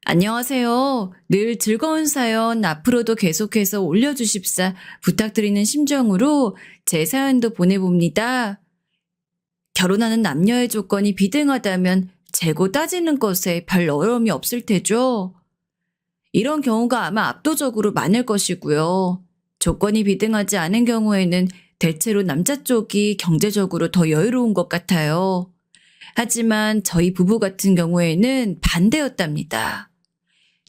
안녕하세요. 늘 즐거운 사연 앞으로도 계속해서 올려주십사 부탁드리는 심정으로 제 사연도 보내봅니다. 결혼하는 남녀의 조건이 비등하다면 재고 따지는 것에 별 어려움이 없을 테죠. 이런 경우가 아마 압도적으로 많을 것이고요. 조건이 비등하지 않은 경우에는 대체로 남자 쪽이 경제적으로 더 여유로운 것 같아요. 하지만 저희 부부 같은 경우에는 반대였답니다.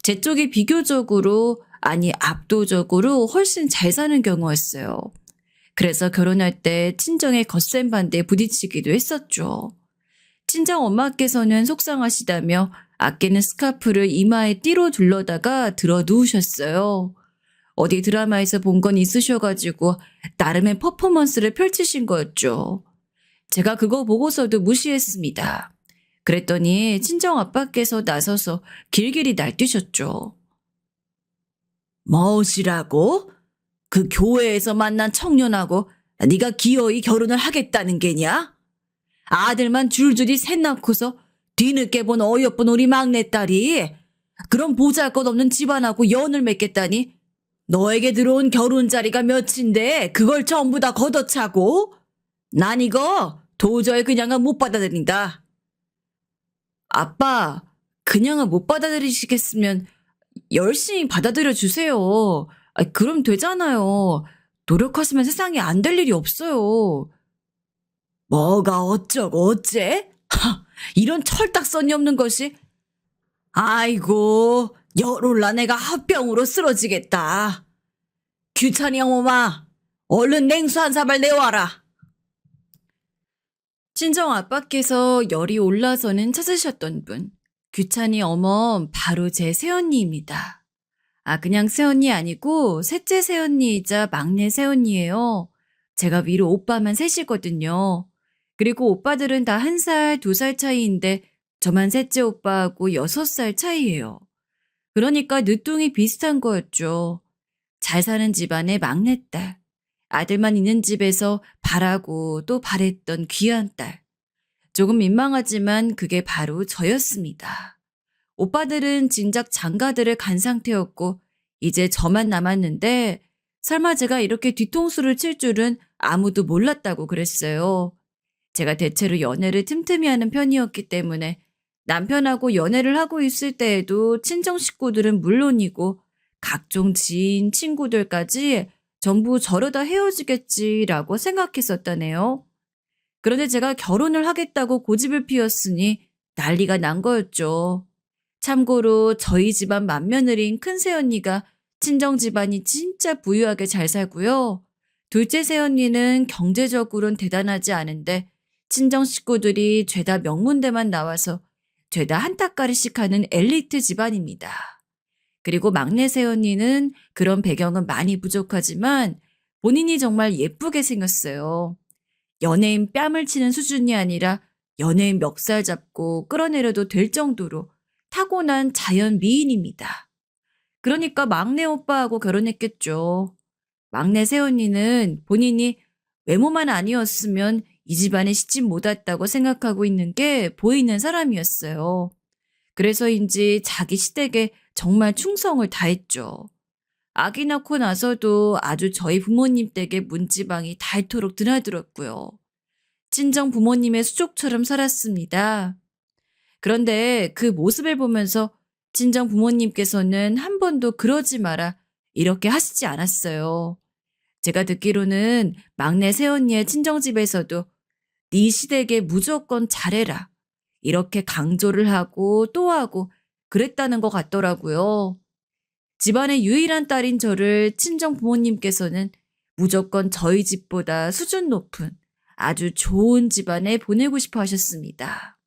제 쪽이 비교적으로, 아니 압도적으로 훨씬 잘 사는 경우였어요. 그래서 결혼할 때 친정의 거센 반대에 부딪히기도 했었죠. 친정 엄마께서는 속상하시다며 아끼는 스카프를 이마에 띠로 둘러다가 들어 누우셨어요. 어디 드라마에서 본 건 있으셔가지고 나름의 퍼포먼스를 펼치신 거였죠. 제가 그거 보고서도 무시했습니다. 그랬더니 친정 아빠께서 나서서 길길이 날뛰셨죠. 뭐시라고? 그 교회에서 만난 청년하고 네가 기어이 결혼을 하겠다는 게냐? 아들만 줄줄이 셋 낳고서 뒤늦게 본 어여쁜 우리 막내딸이 그런 보잘것없는 집안하고 연을 맺겠다니 너에게 들어온 결혼 자리가 몇인데 그걸 전부 다 걷어차고? 난 이거 도저히 그냥은 못 받아들인다. 아빠, 그냥은 못 받아들이시겠으면 열심히 받아들여 주세요. 그럼 되잖아요. 노력하시면 세상에 안 될 일이 없어요. 뭐가 어쩌고 어째? 이런 철딱선이 없는 것이. 아이고, 열올라 내가 합병으로 쓰러지겠다. 규찬이 형오마, 얼른 냉수 한 사발 내와라. 친정 아빠께서 열이 올라서는 찾으셨던 분. 규찬이 어멈 바로 제 새언니입니다. 그냥 새언니 아니고 셋째 새언니이자 막내 새언니예요. 제가 위로 오빠만 셋이거든요. 그리고 오빠들은 다 1살, 2살 차이인데 저만 셋째 오빠하고 6살 차이예요. 그러니까 늦둥이 비슷한 거였죠. 잘 사는 집안의 막내딸. 아들만 있는 집에서 바라고 또 바랬던 귀한 딸. 조금 민망하지만 그게 바로 저였습니다. 오빠들은 진작 장가들을 간 상태였고 이제 저만 남았는데 설마 제가 이렇게 뒤통수를 칠 줄은 아무도 몰랐다고 그랬어요. 제가 대체로 연애를 틈틈이 하는 편이었기 때문에 남편하고 연애를 하고 있을 때에도 친정 식구들은 물론이고 각종 지인, 친구들까지 전부 저러다 헤어지겠지라고 생각했었다네요. 그런데 제가 결혼을 하겠다고 고집을 피웠으니 난리가 난 거였죠. 참고로 저희 집안 맏며느리인 큰 새언니가 친정 집안이 진짜 부유하게 잘 살고요. 둘째 새언니는 경제적으로는 대단하지 않은데 친정 식구들이 죄다 명문대만 나와서 죄다 한 따까리씩 하는 엘리트 집안입니다. 그리고 막내 새언니는 그런 배경은 많이 부족하지만 본인이 정말 예쁘게 생겼어요. 연예인 뺨을 치는 수준이 아니라 연예인 멱살 잡고 끌어내려도 될 정도로 타고난 자연 미인입니다. 그러니까 막내 오빠하고 결혼했겠죠. 막내 새언니는 본인이 외모만 아니었으면 이 집안에 시집 못 왔다고 생각하고 있는 게 보이는 사람이었어요. 그래서인지 자기 시댁에 정말 충성을 다했죠. 아기 낳고 나서도 아주 저희 부모님 댁에 문지방이 닳도록 드나들었고요. 친정 부모님의 수족처럼 살았습니다. 그런데 그 모습을 보면서 친정 부모님께서는 한 번도 그러지 마라 이렇게 하시지 않았어요. 제가 듣기로는 막내 새언니의 친정집에서도 네 시댁에 무조건 잘해라 이렇게 강조를 하고 또 하고 그랬다는 것 같더라고요. 집안의 유일한 딸인 저를 친정 부모님께서는 무조건 저희 집보다 수준 높은 아주 좋은 집안에 보내고 싶어 하셨습니다.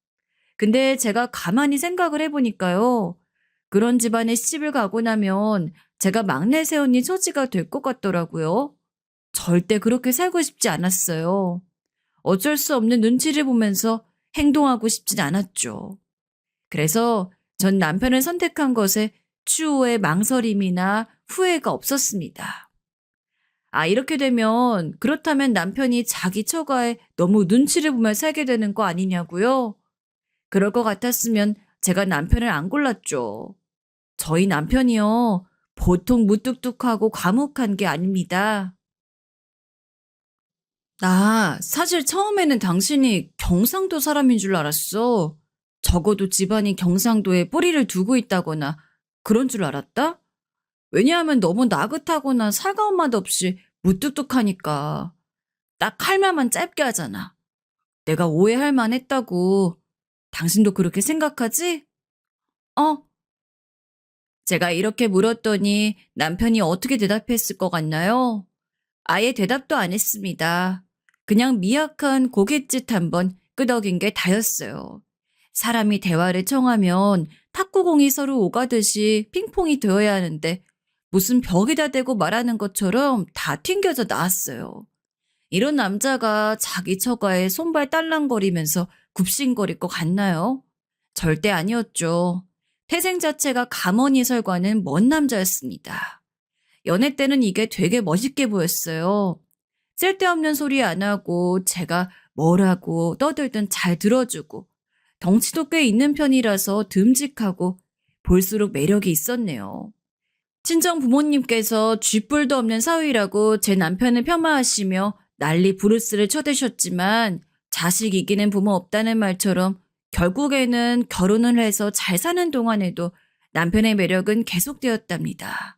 근데 제가 가만히 생각을 해보니까요. 그런 집안에 시집을 가고 나면 제가 막내 새언니 처지가 될 것 같더라고요. 절대 그렇게 살고 싶지 않았어요. 어쩔 수 없는 눈치를 보면서 행동하고 싶진 않았죠. 그래서 전 남편을 선택한 것에 추후에 망설임이나 후회가 없었습니다. 이렇게 되면 그렇다면 남편이 자기 처가에 너무 눈치를 보며 살게 되는 거 아니냐고요? 그럴 것 같았으면 제가 남편을 안 골랐죠. 저희 남편이요. 보통 무뚝뚝하고 과묵한 게 아닙니다. 나 사실 처음에는 당신이 경상도 사람인 줄 알았어. 적어도 집안이 경상도에 뿌리를 두고 있다거나 그런 줄 알았다? 왜냐하면 너무 나긋하거나 살가운 맛 없이 무뚝뚝하니까. 딱 칼말만 짧게 하잖아. 내가 오해할 만했다고. 당신도 그렇게 생각하지? 어? 제가 이렇게 물었더니 남편이 어떻게 대답했을 것 같나요? 아예 대답도 안 했습니다. 그냥 미약한 고갯짓 한번 끄덕인 게 다였어요. 사람이 대화를 청하면 탁구공이 서로 오가듯이 핑퐁이 되어야 하는데 무슨 벽에다 대고 말하는 것처럼 다 튕겨져 나왔어요. 이런 남자가 자기 처가에 손발 딸랑거리면서 굽신거릴 것 같나요? 절대 아니었죠. 태생 자체가 가머니설과는 먼 남자였습니다. 연애 때는 이게 되게 멋있게 보였어요. 쓸데없는 소리 안 하고 제가 뭐라고 떠들든 잘 들어주고 덩치도 꽤 있는 편이라서 듬직하고 볼수록 매력이 있었네요. 친정 부모님께서 쥐뿔도 없는 사위라고 제 남편을 폄하하시며 난리 부르스를 쳐대셨지만 자식 이기는 부모 없다는 말처럼 결국에는 결혼을 해서 잘 사는 동안에도 남편의 매력은 계속되었답니다.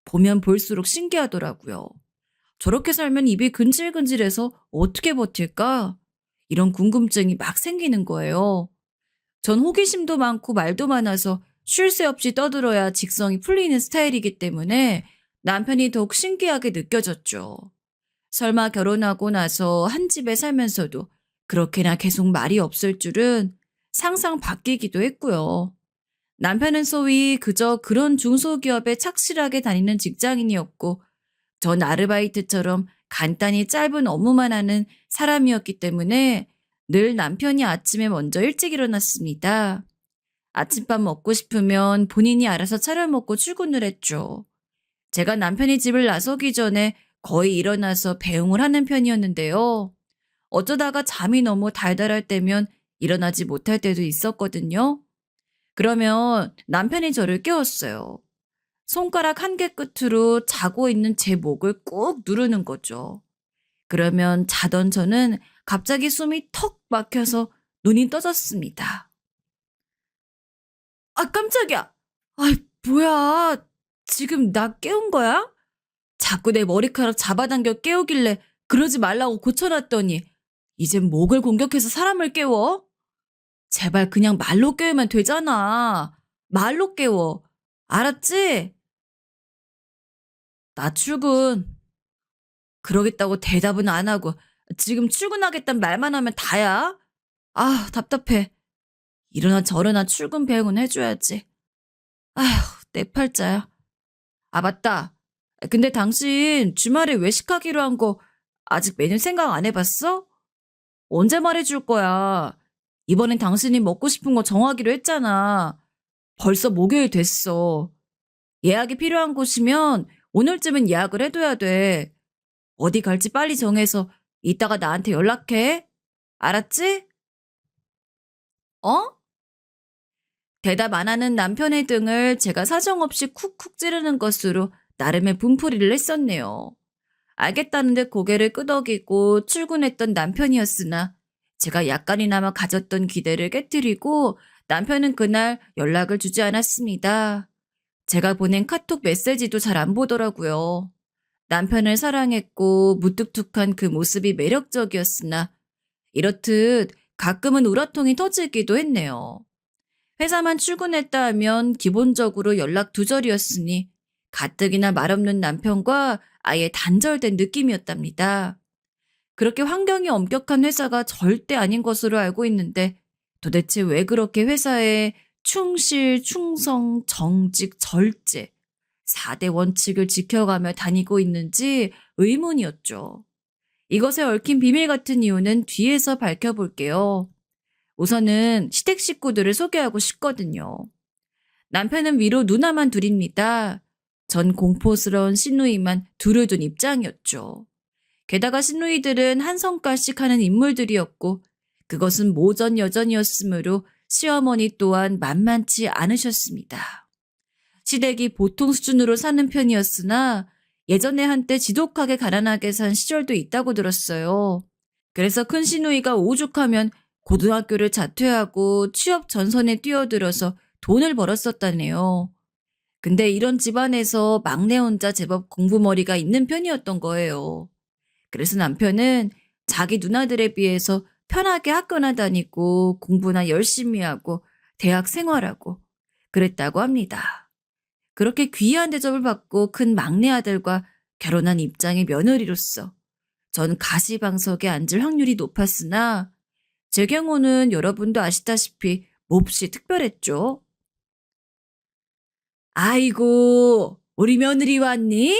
보면 볼수록 신기하더라고요. 저렇게 살면 입이 근질근질해서 어떻게 버틸까? 이런 궁금증이 막 생기는 거예요. 전 호기심도 많고 말도 많아서 쉴 새 없이 떠들어야 직성이 풀리는 스타일이기 때문에 남편이 더욱 신기하게 느껴졌죠. 설마 결혼하고 나서 한 집에 살면서도 그렇게나 계속 말이 없을 줄은 상상 바뀌기도 했고요. 남편은 소위 그저 그런 중소기업에 착실하게 다니는 직장인이었고 전 아르바이트처럼 간단히 짧은 업무만 하는 사람이었기 때문에 늘 남편이 아침에 먼저 일찍 일어났습니다. 아침밥 먹고 싶으면 본인이 알아서 차려 먹고 출근을 했죠. 제가 남편이 집을 나서기 전에 거의 일어나서 배웅을 하는 편이었는데요. 어쩌다가 잠이 너무 달달할 때면 일어나지 못할 때도 있었거든요. 그러면 남편이 저를 깨웠어요. 손가락 한 개 끝으로 자고 있는 제 목을 꾹 누르는 거죠. 그러면 자던 저는 갑자기 숨이 턱 막혀서 눈이 떠졌습니다. 아, 깜짝이야! 아이, 뭐야. 지금 나 깨운 거야? 자꾸 내 머리카락 잡아당겨 깨우길래 그러지 말라고 고쳐놨더니 이젠 목을 공격해서 사람을 깨워? 제발 그냥 말로 깨우면 되잖아. 말로 깨워. 알았지? 나 출근. 그러겠다고 대답은 안 하고 지금 출근하겠다는 말만 하면 다야? 아, 답답해. 이러나 저러나 출근 배웅은 해줘야지. 아휴, 내 팔자야. 아, 맞다. 근데 당신 주말에 외식하기로 한 거 아직 메뉴 생각 안 해봤어? 언제 말해줄 거야? 이번엔 당신이 먹고 싶은 거 정하기로 했잖아. 벌써 목요일 됐어. 예약이 필요한 곳이면 오늘쯤은 예약을 해둬야 돼. 어디 갈지 빨리 정해서 이따가 나한테 연락해. 알았지? 어? 대답 안 하는 남편의 등을 제가 사정없이 쿡쿡 찌르는 것으로 나름의 분풀이를 했었네요. 알겠다는 듯 고개를 끄덕이고 출근했던 남편이었으나 제가 약간이나마 가졌던 기대를 깨뜨리고 남편은 그날 연락을 주지 않았습니다. 제가 보낸 카톡 메시지도 잘 안 보더라고요. 남편을 사랑했고 무뚝뚝한 그 모습이 매력적이었으나 이렇듯 가끔은 우라통이 터지기도 했네요. 회사만 출근했다 하면 기본적으로 연락 두절이었으니 가뜩이나 말없는 남편과 아예 단절된 느낌이었답니다. 그렇게 환경이 엄격한 회사가 절대 아닌 것으로 알고 있는데 도대체 왜 그렇게 회사에 충실, 충성, 정직, 절제 4대 원칙을 지켜가며 다니고 있는지 의문이었죠. 이것에 얽힌 비밀 같은 이유는 뒤에서 밝혀볼게요. 우선은 시댁 식구들을 소개하고 싶거든요. 남편은 위로 누나만 둘입니다. 전 공포스러운 시누이만 둘을 둔 입장이었죠. 게다가 시누이들은 한 성깔씩 하는 인물들이었고 그것은 모전여전이었으므로 시어머니 또한 만만치 않으셨습니다. 시댁이 보통 수준으로 사는 편이었으나 예전에 한때 지독하게 가난하게 산 시절도 있다고 들었어요. 그래서 큰 시누이가 오죽하면 고등학교를 자퇴하고 취업 전선에 뛰어들어서 돈을 벌었었다네요. 근데 이런 집안에서 막내 혼자 제법 공부머리가 있는 편이었던 거예요. 그래서 남편은 자기 누나들에 비해서 편하게 학교나 다니고 공부나 열심히 하고 대학 생활하고 그랬다고 합니다. 그렇게 귀한 대접을 받고 큰 막내 아들과 결혼한 입장의 며느리로서 전 가시방석에 앉을 확률이 높았으나 제 경우는 여러분도 아시다시피 몹시 특별했죠. 아이고, 우리 며느리 왔니?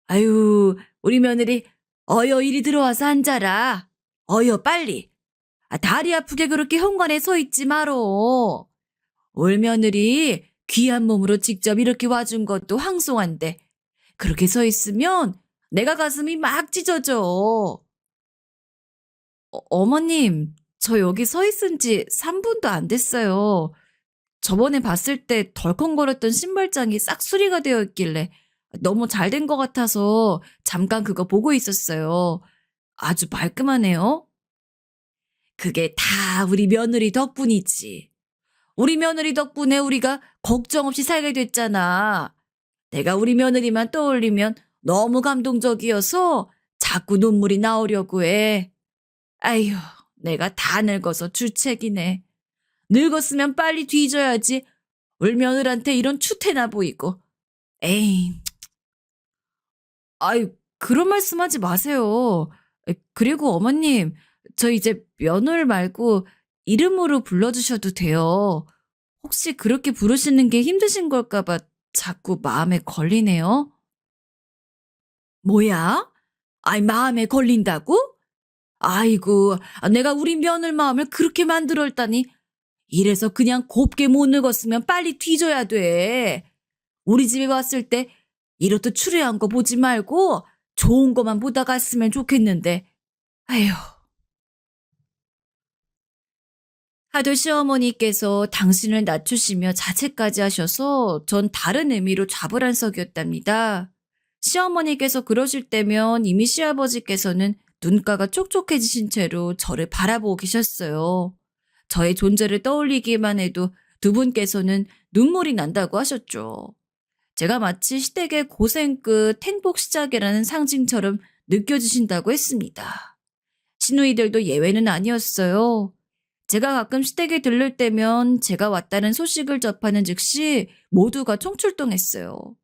아유, 우리 며느리 어여 이리 들어와서 앉아라. 어여 빨리. 다리 아프게 그렇게 현관에 서 있지 말어. 올 며느리 귀한 몸으로 직접 이렇게 와준 것도 황송한데 그렇게 서 있으면 내가 가슴이 막 찢어져. 어머님, 저 여기 서 있은 지 3분도 안 됐어요. 저번에 봤을 때 덜컹거렸던 신발장이 싹수리가 되어 있길래 너무 잘 된 것 같아서 잠깐 그거 보고 있었어요. 아주 말끔하네요. 그게 다 우리 며느리 덕분이지. 우리 며느리 덕분에 우리가 걱정 없이 살게 됐잖아. 내가 우리 며느리만 떠올리면 너무 감동적이어서 자꾸 눈물이 나오려고 해. 아휴, 내가 다 늙어서 주책이네. 늙었으면 빨리 뒤져야지. 울 며느리한테 이런 추태나 보이고. 에이, 아유, 그런 말씀하지 마세요. 그리고 어머님, 저 이제 며느리 말고 이름으로 불러주셔도 돼요. 혹시 그렇게 부르시는 게 힘드신 걸까봐 자꾸 마음에 걸리네요. 뭐야? 아이, 마음에 걸린다고? 아이고, 내가 우리 며느리 마음을 그렇게 만들었다니. 이래서 그냥 곱게 못 늙었으면 빨리 뒤져야 돼. 우리 집에 왔을 때 이렇듯 추레한 거 보지 말고 좋은 거만 보다 갔으면 좋겠는데. 아휴. 하도 시어머니께서 당신을 낮추시며 자책까지 하셔서 전 다른 의미로 좌불안석이었답니다. 시어머니께서 그러실 때면 이미 시아버지께서는 눈가가 촉촉해지신 채로 저를 바라보고 계셨어요. 저의 존재를 떠올리기만 해도 두 분께서는 눈물이 난다고 하셨죠. 제가 마치 시댁의 고생 끝 행복 시작이라는 상징처럼 느껴지신다고 했습니다. 시누이들도 예외는 아니었어요. 제가 가끔 시댁에 들를 때면 제가 왔다는 소식을 접하는 즉시 모두가 총출동했어요.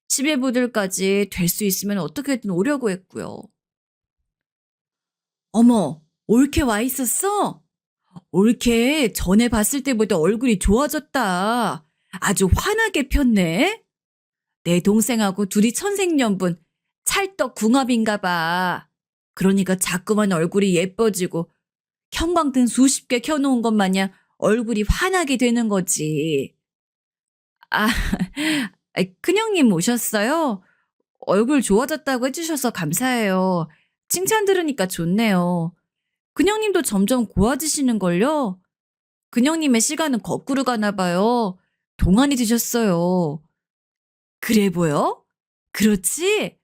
시배부들까지 될 수 있으면 어떻게든 오려고 했고요. 어머, 올케 와 있었어? 올케 전에 봤을 때보다 얼굴이 좋아졌다. 아주 환하게 폈네. 내 동생하고 둘이 천생연분, 찰떡궁합인가 봐. 그러니까 자꾸만 얼굴이 예뻐지고 형광등 수십 개 켜놓은 것 마냥 얼굴이 환하게 되는 거지. 아, 큰형님 오셨어요? 얼굴 좋아졌다고 해주셔서 감사해요. 칭찬 들으니까 좋네요. 큰형님도 점점 고와지시는걸요? 큰형님의 시간은 거꾸로 가나 봐요. 동안이 되셨어요. 그래 보여? 그렇지?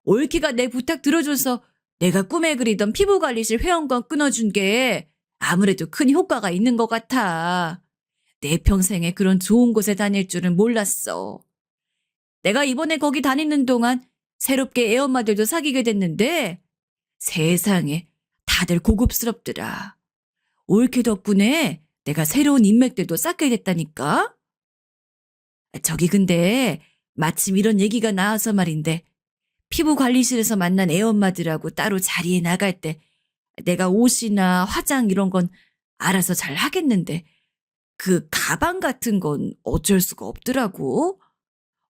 올케가 내 부탁 들어줘서 내가 꿈에 그리던 피부관리실 회원권 끊어준 게 아무래도 큰 효과가 있는 것 같아. 내 평생에 그런 좋은 곳에 다닐 줄은 몰랐어. 내가 이번에 거기 다니는 동안 새롭게 애엄마들도 사귀게 됐는데 세상에 다들 고급스럽더라. 올케 덕분에 내가 새로운 인맥들도 쌓게 됐다니까. 저기 근데 마침 이런 얘기가 나와서 말인데 피부관리실에서 만난 애엄마들하고 따로 자리에 나갈 때 내가 옷이나 화장 이런 건 알아서 잘 하겠는데 그 가방 같은 건 어쩔 수가 없더라고.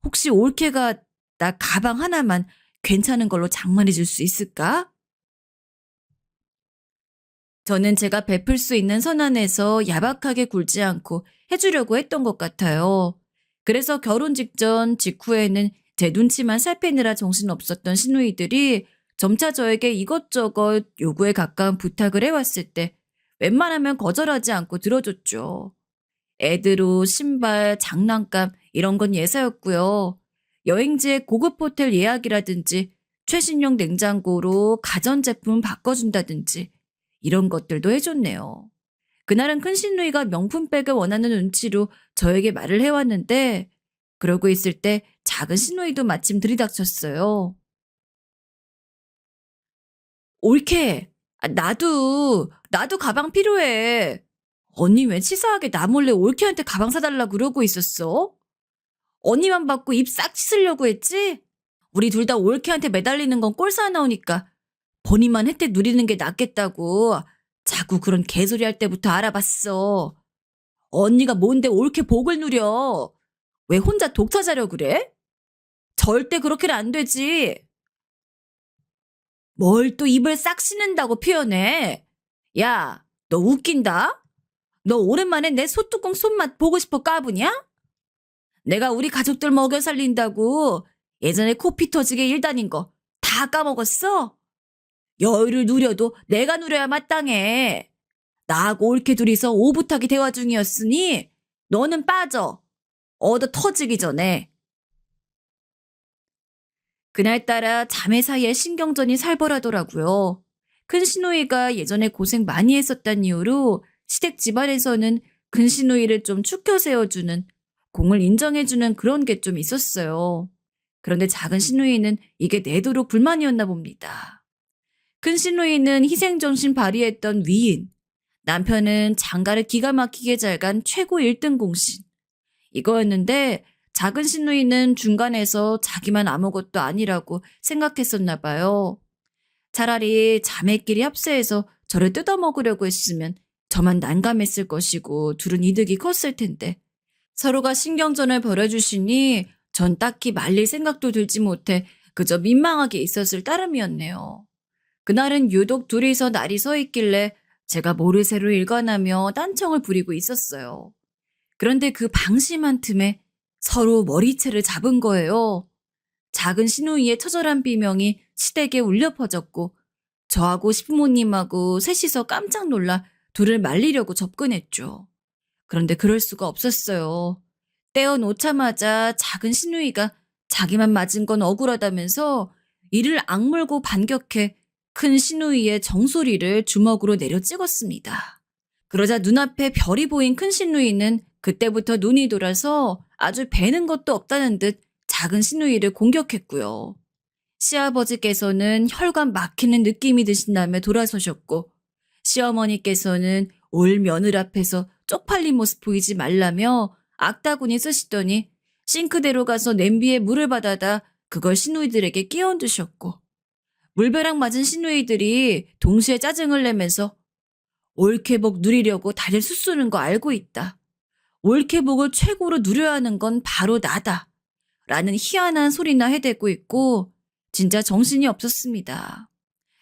혹시 올케가 나 가방 하나만 괜찮은 걸로 장만해 줄 수 있을까? 저는 제가 베풀 수 있는 선안에서 야박하게 굴지 않고 해주려고 했던 것 같아요. 그래서 결혼 직전 직후에는 제 눈치만 살피느라 정신없었던 시누이들이 점차 저에게 이것저것 요구에 가까운 부탁을 해왔을 때 웬만하면 거절하지 않고 들어줬죠. 애들 옷, 신발, 장난감 이런 건 예사였고요. 여행지에 고급 호텔 예약이라든지 최신형 냉장고로 가전제품 바꿔준다든지 이런 것들도 해줬네요. 그날은 큰 신누이가 명품백을 원하는 눈치로 저에게 말을 해왔는데 그러고 있을 때 작은 신누이도 마침 들이닥쳤어요. 옳게. 나도 가방 필요해. 언니 왜 치사하게 나 몰래 올케한테 가방 사달라 그러고 있었어? 언니만 받고 입 싹 씻으려고 했지? 우리 둘 다 올케한테 매달리는 건 꼴사 나오니까 본인만 혜택 누리는 게 낫겠다고 자꾸 그런 개소리 할 때부터 알아봤어. 언니가 뭔데 올케 복을 누려? 왜 혼자 독차자려 그래? 절대 그렇게는 안 되지. 뭘 또 입을 싹 씻는다고 표현해? 야, 너 웃긴다? 너 오랜만에 내 소뚜껑 손맛 보고 싶어 까부냐? 내가 우리 가족들 먹여 살린다고 예전에 코피 터지게 일 다닌 거 다 까먹었어? 여유를 누려도 내가 누려야 마땅해. 나하고 옳게 둘이서 오붓하게 대화 중이었으니 너는 빠져. 얻어 터지기 전에. 그날따라 자매 사이에 신경전이 살벌하더라고요. 큰 시누이가 예전에 고생 많이 했었단 이유로 시댁 집안에서는 큰 시누이를 좀 축혀 세워주는, 공을 인정해주는 그런 게 좀 있었어요. 그런데 작은 시누이는 이게 내도록 불만이었나 봅니다. 큰 시누이는 희생정신 발휘했던 위인, 남편은 장가를 기가 막히게 잘 간 최고 1등 공신. 이거였는데 작은 시누이는 중간에서 자기만 아무것도 아니라고 생각했었나 봐요. 차라리 자매끼리 합세해서 저를 뜯어먹으려고 했으면 저만 난감했을 것이고 둘은 이득이 컸을 텐데 서로가 신경전을 벌여주시니 전 딱히 말릴 생각도 들지 못해 그저 민망하게 있었을 따름이었네요. 그날은 유독 둘이서 날이 서 있길래 제가 모르쇠로 일관하며 딴청을 부리고 있었어요. 그런데 그 방심한 틈에 서로 머리채를 잡은 거예요. 작은 시누이의 처절한 비명이 시댁에 울려 퍼졌고 저하고 시부모님하고 셋이서 깜짝 놀라 둘을 말리려고 접근했죠. 그런데 그럴 수가 없었어요. 떼어놓자마자 작은 시누이가 자기만 맞은 건 억울하다면서 이를 악물고 반격해 큰 시누이의 정수리를 주먹으로 내려 찍었습니다. 그러자 눈앞에 별이 보인 큰 시누이는 그때부터 눈이 돌아서 아주 배는 것도 없다는 듯 작은 시누이를 공격했고요. 시아버지께서는 혈관 막히는 느낌이 드신다며 돌아서셨고 시어머니께서는 올 며느리 앞에서 쪽팔린 모습 보이지 말라며 악다구니 쓰시더니 싱크대로 가서 냄비에 물을 받아다 그걸 시누이들에게 끼얹으셨고 물벼락 맞은 시누이들이 동시에 짜증을 내면서 올케복 누리려고 다들 수쓰는 거 알고 있다. 올케복을 최고로 누려야 하는 건 바로 나다. 라는 희한한 소리나 해대고 있고 진짜 정신이 없었습니다.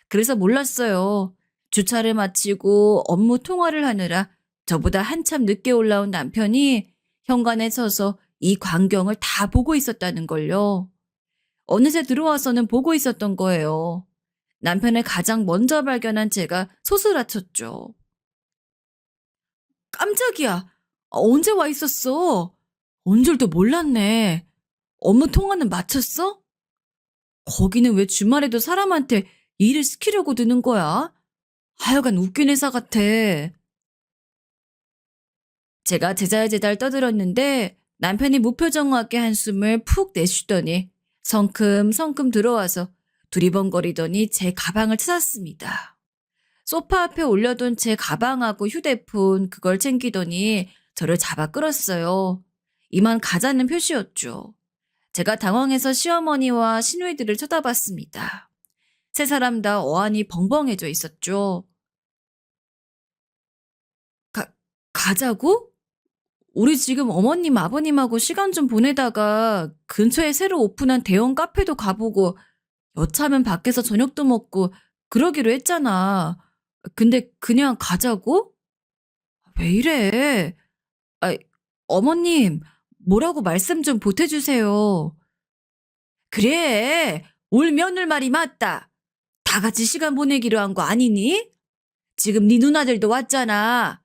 그래서 몰랐어요. 주차를 마치고 업무 통화를 하느라 저보다 한참 늦게 올라온 남편이 현관에 서서 이 광경을 다 보고 있었다는 걸요. 어느새 들어와서는 보고 있었던 거예요. 남편을 가장 먼저 발견한 제가 소스라쳤죠. 깜짝이야. 언제 와 있었어? 온 줄도 몰랐네. 업무 통화는 마쳤어? 거기는 왜 주말에도 사람한테 일을 시키려고 드는 거야? 하여간 웃긴 회사 같아. 제가 제잘제잘 떠들었는데 남편이 무표정하게 한숨을 푹 내쉬더니 성큼성큼 들어와서 두리번거리더니 제 가방을 찾았습니다. 소파 앞에 올려둔 제 가방하고 휴대폰 그걸 챙기더니 저를 잡아 끌었어요. 이만 가자는 표시였죠. 제가 당황해서 시어머니와 시누이들을 쳐다봤습니다. 세 사람 다 어안이 벙벙해져 있었죠. 가자고? 우리 지금 어머님 아버님하고 시간 좀 보내다가 근처에 새로 오픈한 대형 카페도 가보고 여차하면 밖에서 저녁도 먹고 그러기로 했잖아. 근데 그냥 가자고? 왜 이래? 아, 어머님, 뭐라고 말씀 좀 보태주세요. 그래, 올 며느리 말이 맞다. 다 같이 시간 보내기로 한 거 아니니? 지금 네 누나들도 왔잖아.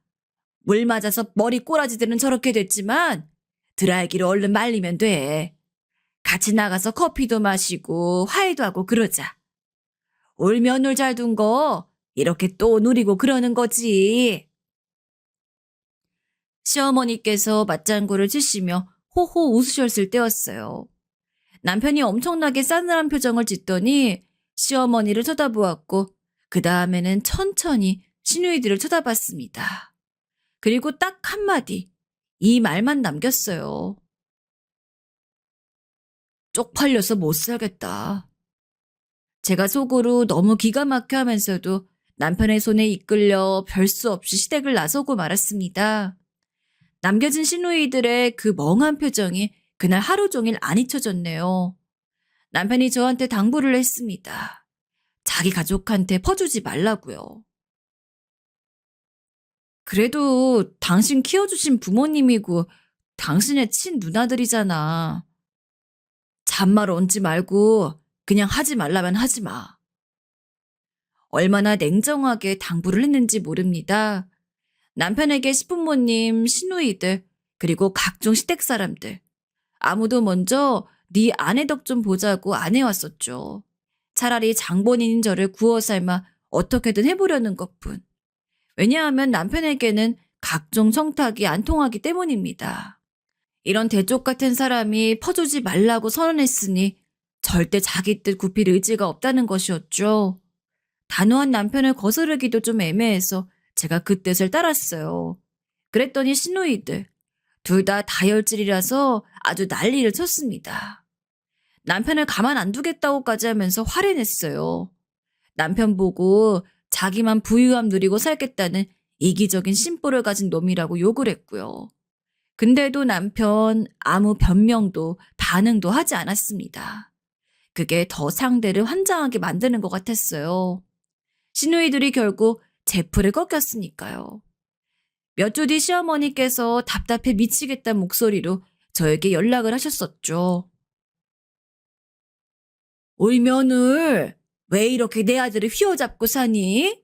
물 맞아서 머리 꼬라지들은 저렇게 됐지만 드라이기로 얼른 말리면 돼. 같이 나가서 커피도 마시고 화해도 하고 그러자. 올 며느리 잘 둔 거 이렇게 또 누리고 그러는 거지. 시어머니께서 맞장구를 치시며 호호 웃으셨을 때였어요. 남편이 엄청나게 싸늘한 표정을 짓더니 시어머니를 쳐다보았고 그 다음에는 천천히 시누이들을 쳐다봤습니다. 그리고 딱 한마디 이 말만 남겼어요. 쪽팔려서 못 살겠다. 제가 속으로 너무 기가 막혀 하면서도 남편의 손에 이끌려 별 수 없이 시댁을 나서고 말았습니다. 남겨진 시누이들의 그 멍한 표정이 그날 하루 종일 안 잊혀졌네요. 남편이 저한테 당부를 했습니다. 자기 가족한테 퍼주지 말라고요. 그래도 당신 키워주신 부모님이고 당신의 친누나들이잖아. 잔말 얹지 말고 그냥 하지 말라면 하지 마. 얼마나 냉정하게 당부를 했는지 모릅니다. 남편에게 시부모님, 시누이들, 그리고 각종 시댁 사람들. 아무도 먼저 네 아내 덕 좀 보자고 안 해왔었죠. 차라리 장본인인 저를 구워 삶아 어떻게든 해보려는 것뿐. 왜냐하면 남편에게는 각종 청탁이 안 통하기 때문입니다. 이런 대쪽 같은 사람이 퍼주지 말라고 선언했으니 절대 자기 뜻 굽힐 의지가 없다는 것이었죠. 단호한 남편을 거스르기도 좀 애매해서 제가 그 뜻을 따랐어요. 그랬더니 시누이들, 둘 다 다혈질이라서 아주 난리를 쳤습니다. 남편을 가만 안 두겠다고까지 하면서 화를 냈어요. 남편 보고 자기만 부유함 누리고 살겠다는 이기적인 심보를 가진 놈이라고 욕을 했고요. 근데도 남편 아무 변명도 반응도 하지 않았습니다. 그게 더 상대를 환장하게 만드는 것 같았어요. 시누이들이 결국 제 풀을 꺾였으니까요. 몇 주 뒤 시어머니께서 답답해 미치겠다는 목소리로 저에게 연락을 하셨었죠. 올 며느리, 왜 이렇게 내 아들을 휘어잡고 사니?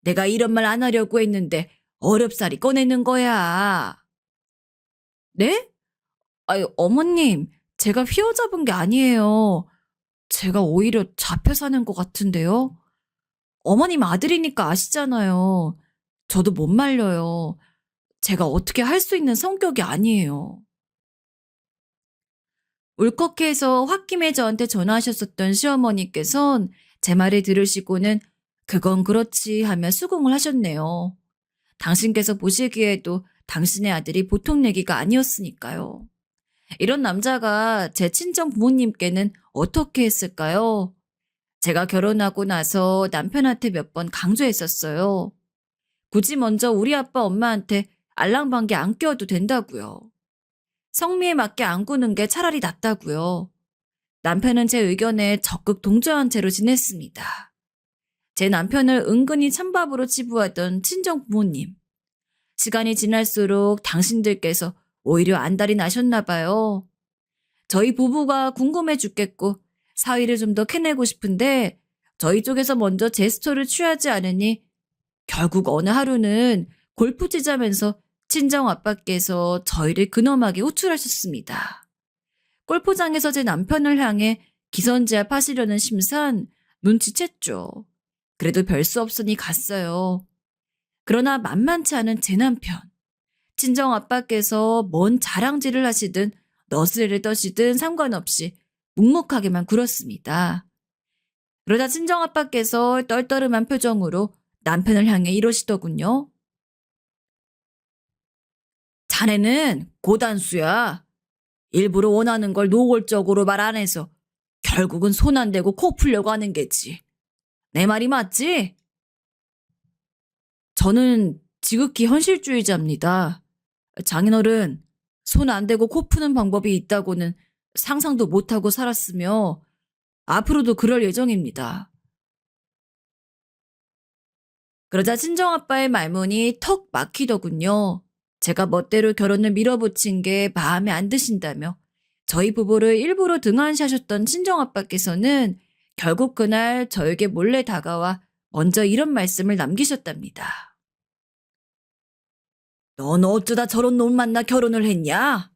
내가 이런 말 안 하려고 했는데 어렵사리 꺼내는 거야. 네? 아유, 어머님, 제가 휘어잡은 게 아니에요. 제가 오히려 잡혀 사는 것 같은데요. 어머님 아들이니까 아시잖아요. 저도 못 말려요. 제가 어떻게 할 수 있는 성격이 아니에요. 울컥해서 홧김에 저한테 전화하셨었던 시어머니께선 제 말을 들으시고는 그건 그렇지 하며 수긍을 하셨네요. 당신께서 보시기에도 당신의 아들이 보통 얘기가 아니었으니까요. 이런 남자가 제 친정 부모님께는 어떻게 했을까요? 제가 결혼하고 나서 남편한테 몇 번 강조했었어요. 굳이 먼저 우리 아빠 엄마한테 알랑방귀 안 껴도 된다고요. 성미에 맞게 안 구는 게 차라리 낫다고요. 남편은 제 의견에 적극 동조한 채로 지냈습니다. 제 남편을 은근히 찬밥으로 치부하던 친정 부모님. 시간이 지날수록 당신들께서 오히려 안달이 나셨나 봐요. 저희 부부가 궁금해 죽겠고 사위를 좀 더 캐내고 싶은데 저희 쪽에서 먼저 제스처를 취하지 않으니 결국 어느 하루는 골프 치자면서 친정 아빠께서 저희를 근엄하게 호출하셨습니다. 골프장에서 제 남편을 향해 기선제압 하시려는 심산 눈치챘죠. 그래도 별 수 없으니 갔어요. 그러나 만만치 않은 제 남편. 친정 아빠께서 뭔 자랑질을 하시든 너스레를 떠시든 상관없이 묵묵하게만 굴었습니다. 그러다 친정 아빠께서 떨떠름한 표정으로 남편을 향해 이러시더군요. 자네는 고단수야. 일부러 원하는 걸 노골적으로 말 안 해서 결국은 손 안 대고 코 풀려고 하는 게지. 내 말이 맞지? 저는 지극히 현실주의자입니다. 장인어른, 손 안 대고 코 푸는 방법이 있다고는 상상도 못하고 살았으며 앞으로도 그럴 예정입니다. 그러자 친정아빠의 말문이 턱 막히더군요. 제가 멋대로 결혼을 밀어붙인 게 마음에 안 드신다며 저희 부부를 일부러 등한시하셨던 친정아빠께서는 결국 그날 저에게 몰래 다가와 먼저 이런 말씀을 남기셨답니다. 넌 어쩌다 저런 놈 만나 결혼을 했냐?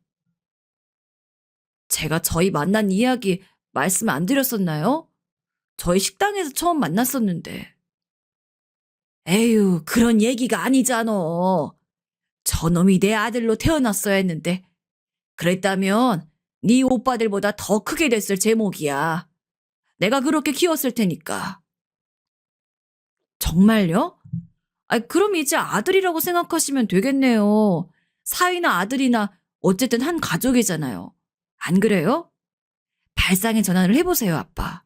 제가 저희 만난 이야기 말씀 안 드렸었나요? 저희 식당에서 처음 만났었는데. 에휴, 그런 얘기가 아니잖아. 저놈이 내 아들로 태어났어야 했는데. 그랬다면 네 오빠들보다 더 크게 됐을 제목이야. 내가 그렇게 키웠을 테니까. 정말요? 그럼 이제 아들이라고 생각하시면 되겠네요. 사위나 아들이나 어쨌든 한 가족이잖아요. 안 그래요? 발상의 전환을 해보세요, 아빠.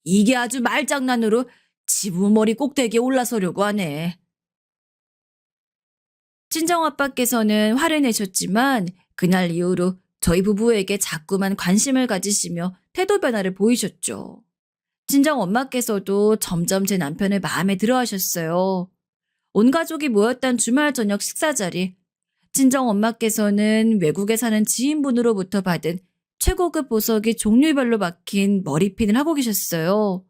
이게 아주 말장난으로 지부머리 꼭대기에 올라서려고 하네. 친정아빠께서는 화를 내셨지만 그날 이후로 저희 부부에게 자꾸만 관심을 가지시며 태도 변화를 보이셨죠. 친정엄마께서도 점점 제 남편을 마음에 들어 하셨어요. 온 가족이 모였던 주말 저녁 식사 자리, 친정엄마께서는 외국에 사는 지인분으로부터 받은 최고급 보석이 종류별로 박힌 머리핀을 하고 계셨어요.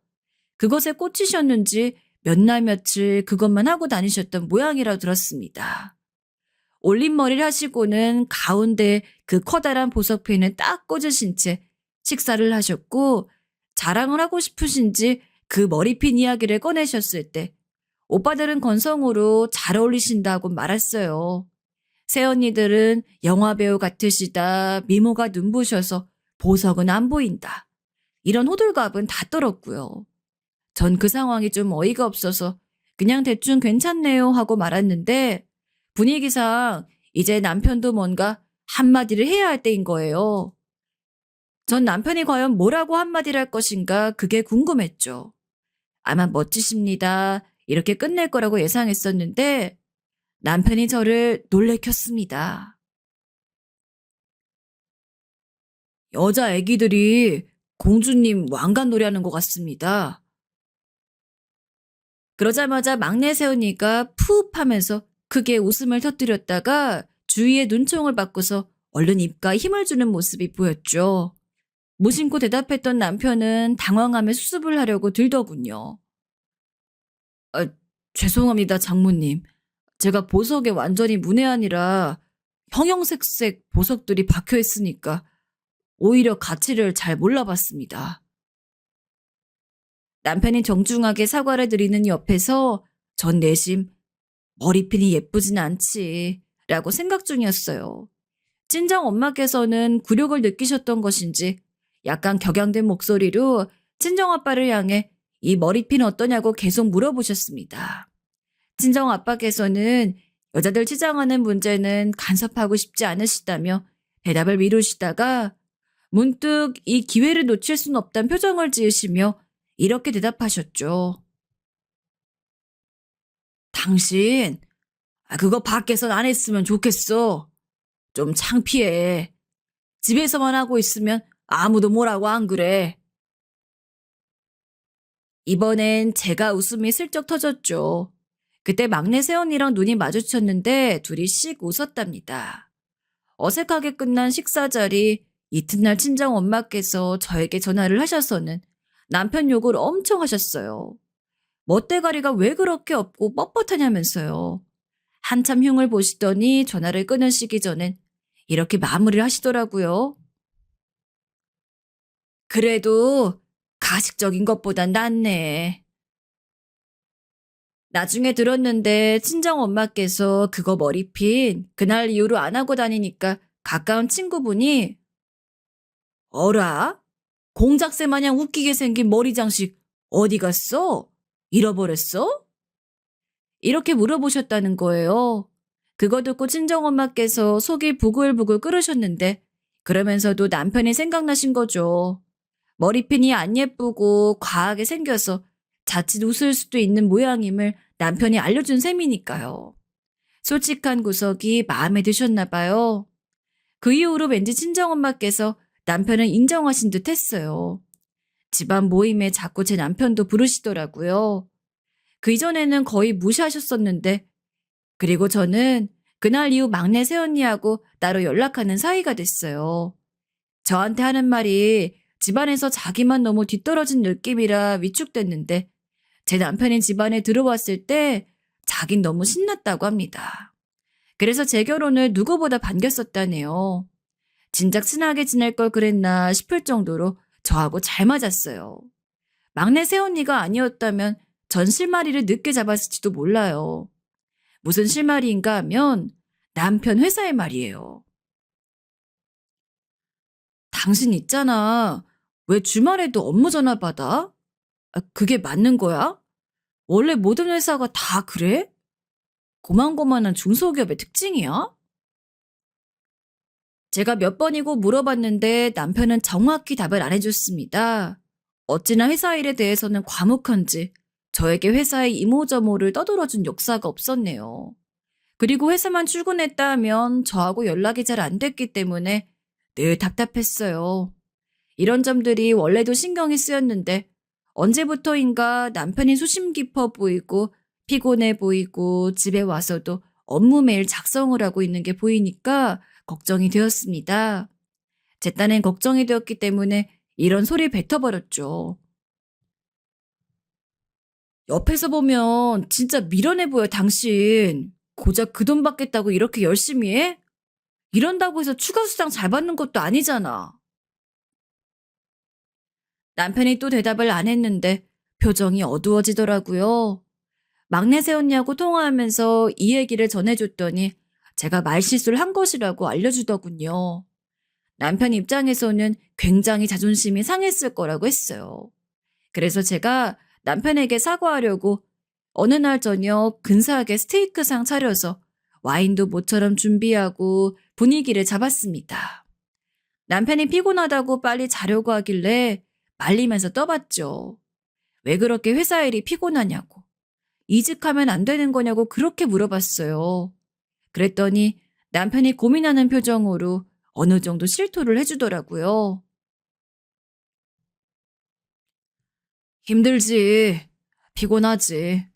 그것에 꽂히셨는지 몇 날 며칠 그것만 하고 다니셨던 모양이라 들었습니다. 올림머리를 하시고는 가운데 그 커다란 보석핀을 딱 꽂으신 채 식사를 하셨고 자랑을 하고 싶으신지 그 머리핀 이야기를 꺼내셨을 때 오빠들은 건성으로 잘 어울리신다고 말했어요. 새언니들은 영화배우 같으시다, 미모가 눈부셔서 보석은 안 보인다. 이런 호들갑은 다 떨었고요. 전 그 상황이 좀 어이가 없어서 그냥 대충 괜찮네요 하고 말았는데 분위기상 이제 남편도 뭔가 한마디를 해야 할 때인 거예요. 전 남편이 과연 뭐라고 한마디를 할 것인가 그게 궁금했죠. 아마 멋지십니다. 이렇게 끝낼 거라고 예상했었는데 남편이 저를 놀래켰습니다. 여자 애기들이 공주님 왕관 노래하는 것 같습니다. 그러자마자 막내 새언니가 푸흡 하면서 크게 웃음을 터뜨렸다가 주위에 눈총을 받고서 얼른 입가에 힘을 주는 모습이 보였죠. 무심코 대답했던 남편은 당황하며 수습을 하려고 들더군요. 아, 죄송합니다, 장모님. 제가 보석에 완전히 문외한이라 형형색색 보석들이 박혀 있으니까 오히려 가치를 잘 몰라봤습니다. 남편이 정중하게 사과를 드리는 옆에서 전 내심 머리핀이 예쁘진 않지 라고 생각 중이었어요. 친정 엄마께서는 굴욕을 느끼셨던 것인지 약간 격양된 목소리로 친정 아빠를 향해 이 머리핀 어떠냐고 계속 물어보셨습니다. 친정 아빠께서는 여자들 치장하는 문제는 간섭하고 싶지 않으시다며 대답을 미루시다가 문득 이 기회를 놓칠 순 없다는 표정을 지으시며 이렇게 대답하셨죠. 당신, 그거 밖에선 안 했으면 좋겠어. 좀 창피해. 집에서만 하고 있으면 아무도 뭐라고 안 그래. 이번엔 제가 웃음이 슬쩍 터졌죠. 그때 막내 새언니랑 눈이 마주쳤는데 둘이 씩 웃었답니다. 어색하게 끝난 식사 자리, 이튿날 친정 엄마께서 저에게 전화를 하셔서는 남편 욕을 엄청 하셨어요. 멋대가리가 왜 그렇게 없고 뻣뻣하냐면서요. 한참 흉을 보시더니 전화를 끊으시기 전엔 이렇게 마무리를 하시더라고요. 그래도 가식적인 것보단 낫네. 나중에 들었는데 친정엄마께서 그거 머리핀 그날 이후로 안 하고 다니니까 가까운 친구분이 어라? 공작새 마냥 웃기게 생긴 머리 장식 어디 갔어? 잃어버렸어? 이렇게 물어보셨다는 거예요. 그거 듣고 친정엄마께서 속이 부글부글 끓으셨는데 그러면서도 남편이 생각나신 거죠. 머리핀이 안 예쁘고 과하게 생겨서 자칫 웃을 수도 있는 모양임을 남편이 알려준 셈이니까요. 솔직한 구석이 마음에 드셨나 봐요. 그 이후로 왠지 친정엄마께서 남편을 인정하신 듯 했어요. 집안 모임에 자꾸 제 남편도 부르시더라고요. 그 이전에는 거의 무시하셨었는데 그리고 저는 그날 이후 막내 새언니하고 따로 연락하는 사이가 됐어요. 저한테 하는 말이 집안에서 자기만 너무 뒤떨어진 느낌이라 위축됐는데 제 남편이 집안에 들어왔을 때 자긴 너무 신났다고 합니다. 그래서 제 결혼을 누구보다 반겼었다네요. 진작 친하게 지낼 걸 그랬나 싶을 정도로 저하고 잘 맞았어요. 막내 새언니가 아니었다면 전 실마리를 늦게 잡았을지도 몰라요. 무슨 실마리인가 하면 남편 회사의 말이에요. 당신 있잖아. 왜 주말에도 업무 전화 받아? 그게 맞는 거야? 원래 모든 회사가 다 그래? 고만고만한 중소기업의 특징이야? 제가 몇 번이고 물어봤는데 남편은 정확히 답을 안 해줬습니다. 어찌나 회사 일에 대해서는 과묵한지 저에게 회사의 이모저모를 떠들어준 역사가 없었네요. 그리고 회사만 출근했다 하면 저하고 연락이 잘 안 됐기 때문에 늘 답답했어요. 이런 점들이 원래도 신경이 쓰였는데 언제부터인가 남편이 소심 깊어 보이고 피곤해 보이고 집에 와서도 업무 메일 작성을 하고 있는 게 보이니까 걱정이 되었습니다. 제 딴엔 걱정이 되었기 때문에 이런 소리 뱉어버렸죠. 옆에서 보면 진짜 미련해 보여, 당신. 고작 그 돈 받겠다고 이렇게 열심히 해? 이런다고 해서 추가 수당 잘 받는 것도 아니잖아. 남편이 또 대답을 안 했는데 표정이 어두워지더라고요. 막내 새언니하고 통화하면서 이 얘기를 전해줬더니 제가 말실수를 한 것이라고 알려주더군요. 남편 입장에서는 굉장히 자존심이 상했을 거라고 했어요. 그래서 제가 남편에게 사과하려고 어느 날 저녁 근사하게 스테이크상 차려서 와인도 모처럼 준비하고 분위기를 잡았습니다. 남편이 피곤하다고 빨리 자려고 하길래 말리면서 떠봤죠. 왜 그렇게 회사 일이 피곤하냐고. 이직하면 안 되는 거냐고 그렇게 물어봤어요. 그랬더니 남편이 고민하는 표정으로 어느 정도 실토를 해주더라고요. 힘들지. 피곤하지.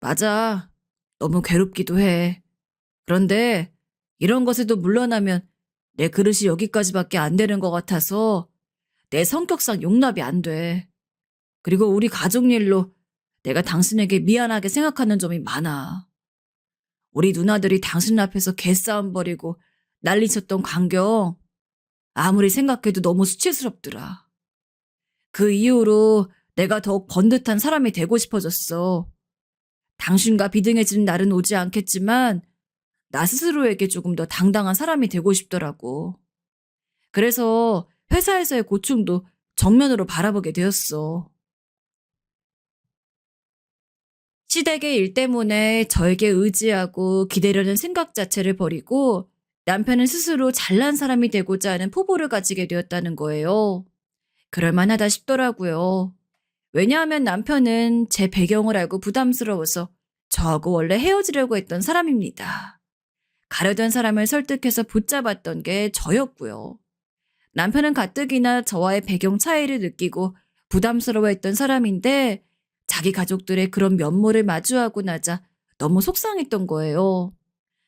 맞아. 너무 괴롭기도 해. 그런데 이런 것에도 물러나면 내 그릇이 여기까지밖에 안 되는 것 같아서 내 성격상 용납이 안 돼. 그리고 우리 가족 일로 내가 당신에게 미안하게 생각하는 점이 많아. 우리 누나들이 당신 앞에서 개싸움 벌이고 난리쳤던 광경 아무리 생각해도 너무 수치스럽더라. 그 이후로 내가 더욱 번듯한 사람이 되고 싶어졌어. 당신과 비등해지는 날은 오지 않겠지만 나 스스로에게 조금 더 당당한 사람이 되고 싶더라고. 그래서 회사에서의 고충도 정면으로 바라보게 되었어. 시댁의 일 때문에 저에게 의지하고 기대려는 생각 자체를 버리고 남편은 스스로 잘난 사람이 되고자 하는 포부를 가지게 되었다는 거예요. 그럴 만하다 싶더라고요. 왜냐하면 남편은 제 배경을 알고 부담스러워서 저하고 원래 헤어지려고 했던 사람입니다. 가려던 사람을 설득해서 붙잡았던 게 저였고요. 남편은 가뜩이나 저와의 배경 차이를 느끼고 부담스러워했던 사람인데 자기 가족들의 그런 면모를 마주하고 나자 너무 속상했던 거예요.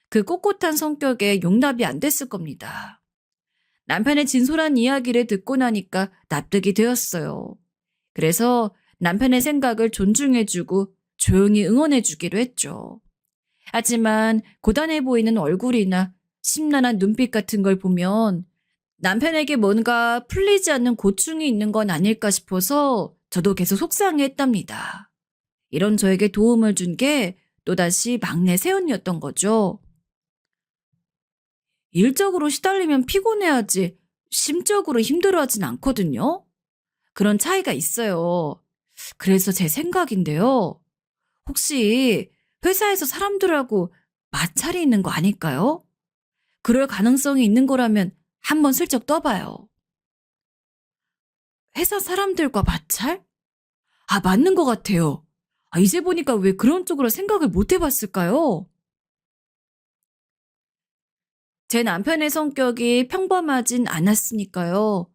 그 꼿꼿한 성격에 용납이 안 됐을 겁니다. 남편의 진솔한 이야기를 듣고 나니까 납득이 되었어요. 그래서 남편의 생각을 존중해주고 조용히 응원해주기로 했죠. 하지만 고단해 보이는 얼굴이나 심란한 눈빛 같은 걸 보면 남편에게 뭔가 풀리지 않는 고충이 있는 건 아닐까 싶어서 저도 계속 속상해했답니다. 이런 저에게 도움을 준 게 또다시 막내 새언니였던 거죠. 일적으로 시달리면 피곤해하지 심적으로 힘들어하진 않거든요. 그런 차이가 있어요. 그래서 제 생각인데요. 혹시 회사에서 사람들하고 마찰이 있는 거 아닐까요? 그럴 가능성이 있는 거라면 한번 슬쩍 떠봐요. 회사 사람들과 마찰? 맞는 것 같아요. 이제 보니까 왜 그런 쪽으로 생각을 못 해봤을까요? 제 남편의 성격이 평범하진 않았으니까요.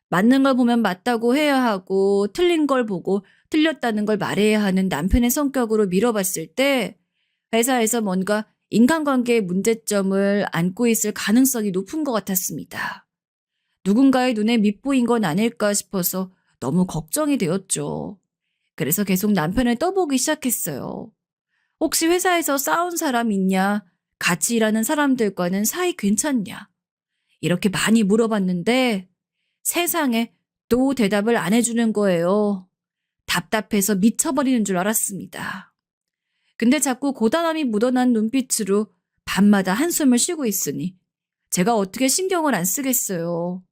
맞는 걸 보면 맞다고 해야 하고 틀린 걸 보고 틀렸다는 걸 말해야 하는 남편의 성격으로 밀어봤을 때 회사에서 뭔가 인간관계의 문제점을 안고 있을 가능성이 높은 것 같았습니다. 누군가의 눈에 밉보인 건 아닐까 싶어서 너무 걱정이 되었죠. 그래서 계속 남편을 떠보기 시작했어요. 혹시 회사에서 싸운 사람 있냐? 같이 일하는 사람들과는 사이 괜찮냐? 이렇게 많이 물어봤는데 세상에 또 대답을 안 해주는 거예요. 답답해서 미쳐버리는 줄 알았습니다. 근데 자꾸 고단함이 묻어난 눈빛으로 밤마다 한숨을 쉬고 있으니 제가 어떻게 신경을 안 쓰겠어요.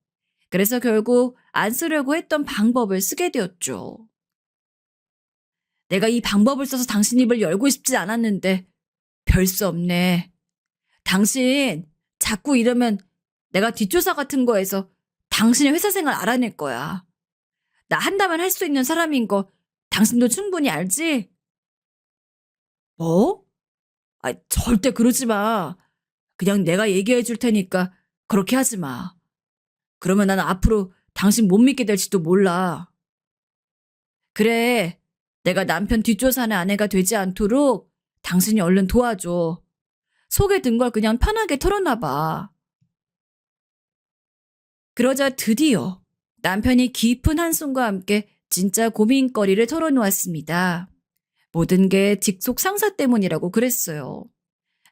그래서 결국 안 쓰려고 했던 방법을 쓰게 되었죠. 내가 이 방법을 써서 당신 입을 열고 싶지 않았는데 별 수 없네. 당신 자꾸 이러면 내가 뒷조사 같은 거에서 당신의 회사 생활 알아낼 거야. 나 한다면 할 수 있는 사람인 거 당신도 충분히 알지? 뭐? 절대 그러지 마. 그냥 내가 얘기해 줄 테니까 그렇게 하지 마. 그러면 나는 앞으로 당신 못 믿게 될지도 몰라. 그래. 내가 남편 뒷조사하는 아내가 되지 않도록 당신이 얼른 도와줘. 속에 든 걸 그냥 편하게 털어놔 봐. 그러자 드디어 남편이 깊은 한숨과 함께 진짜 고민거리를 털어놓았습니다. 모든 게 직속 상사 때문이라고 그랬어요.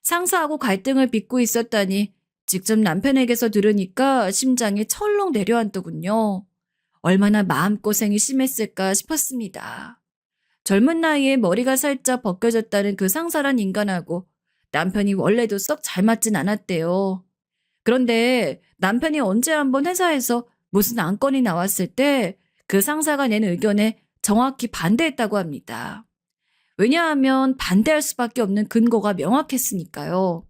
상사하고 갈등을 빚고 있었다니 직접 남편에게서 들으니까 심장이 철렁 내려앉더군요. 얼마나 마음고생이 심했을까 싶었습니다. 젊은 나이에 머리가 살짝 벗겨졌다는 그 상사란 인간하고 남편이 원래도 썩 잘 맞진 않았대요. 그런데 남편이 언제 한번 회사에서 무슨 안건이 나왔을 때 그 상사가 낸 의견에 정확히 반대했다고 합니다. 왜냐하면 반대할 수밖에 없는 근거가 명확했으니까요.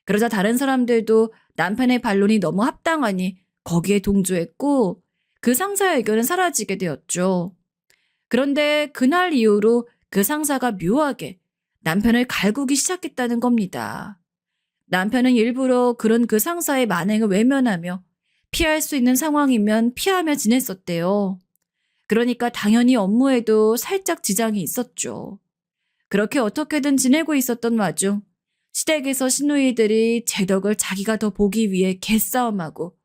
그러자 다른 사람들도 남편의 반론이 너무 합당하니 거기에 동조했고 그 상사의 의견은 사라지게 되었죠. 그런데 그날 이후로 그 상사가 묘하게 남편을 갈구기 시작했다는 겁니다. 남편은 일부러 그런 그 상사의 만행을 외면하며 피할 수 있는 상황이면 피하며 지냈었대요. 그러니까 당연히 업무에도 살짝 지장이 있었죠. 그렇게 어떻게든 지내고 있었던 와중 시댁에서 시누이들이 제 덕을 자기가 더 보기 위해 개싸움하고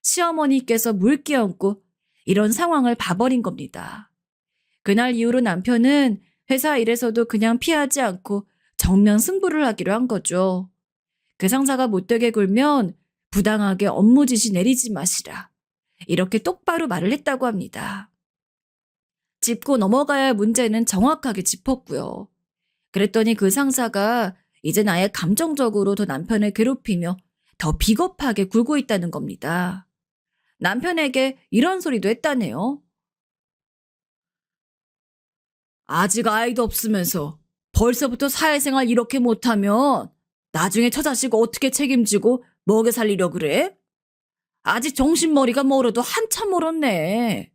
시어머니께서 물끼얹고 이런 상황을 봐버린 겁니다. 그날 이후로 남편은 회사 일에서도 그냥 피하지 않고 정면 승부를 하기로 한 거죠. 그 상사가 못되게 굴면 부당하게 업무 지시 내리지 마시라. 이렇게 똑바로 말을 했다고 합니다. 짚고 넘어가야 할 문제는 정확하게 짚었고요. 그랬더니 그 상사가 이젠 아예 감정적으로 더 남편을 괴롭히며 더 비겁하게 굴고 있다는 겁니다. 남편에게 이런 소리도 했다네요. 아직 아이도 없으면서 벌써부터 사회생활 이렇게 못하면 나중에 처자식 어떻게 책임지고 먹여 살리려 그래? 아직 정신머리가 멀어도 한참 멀었네.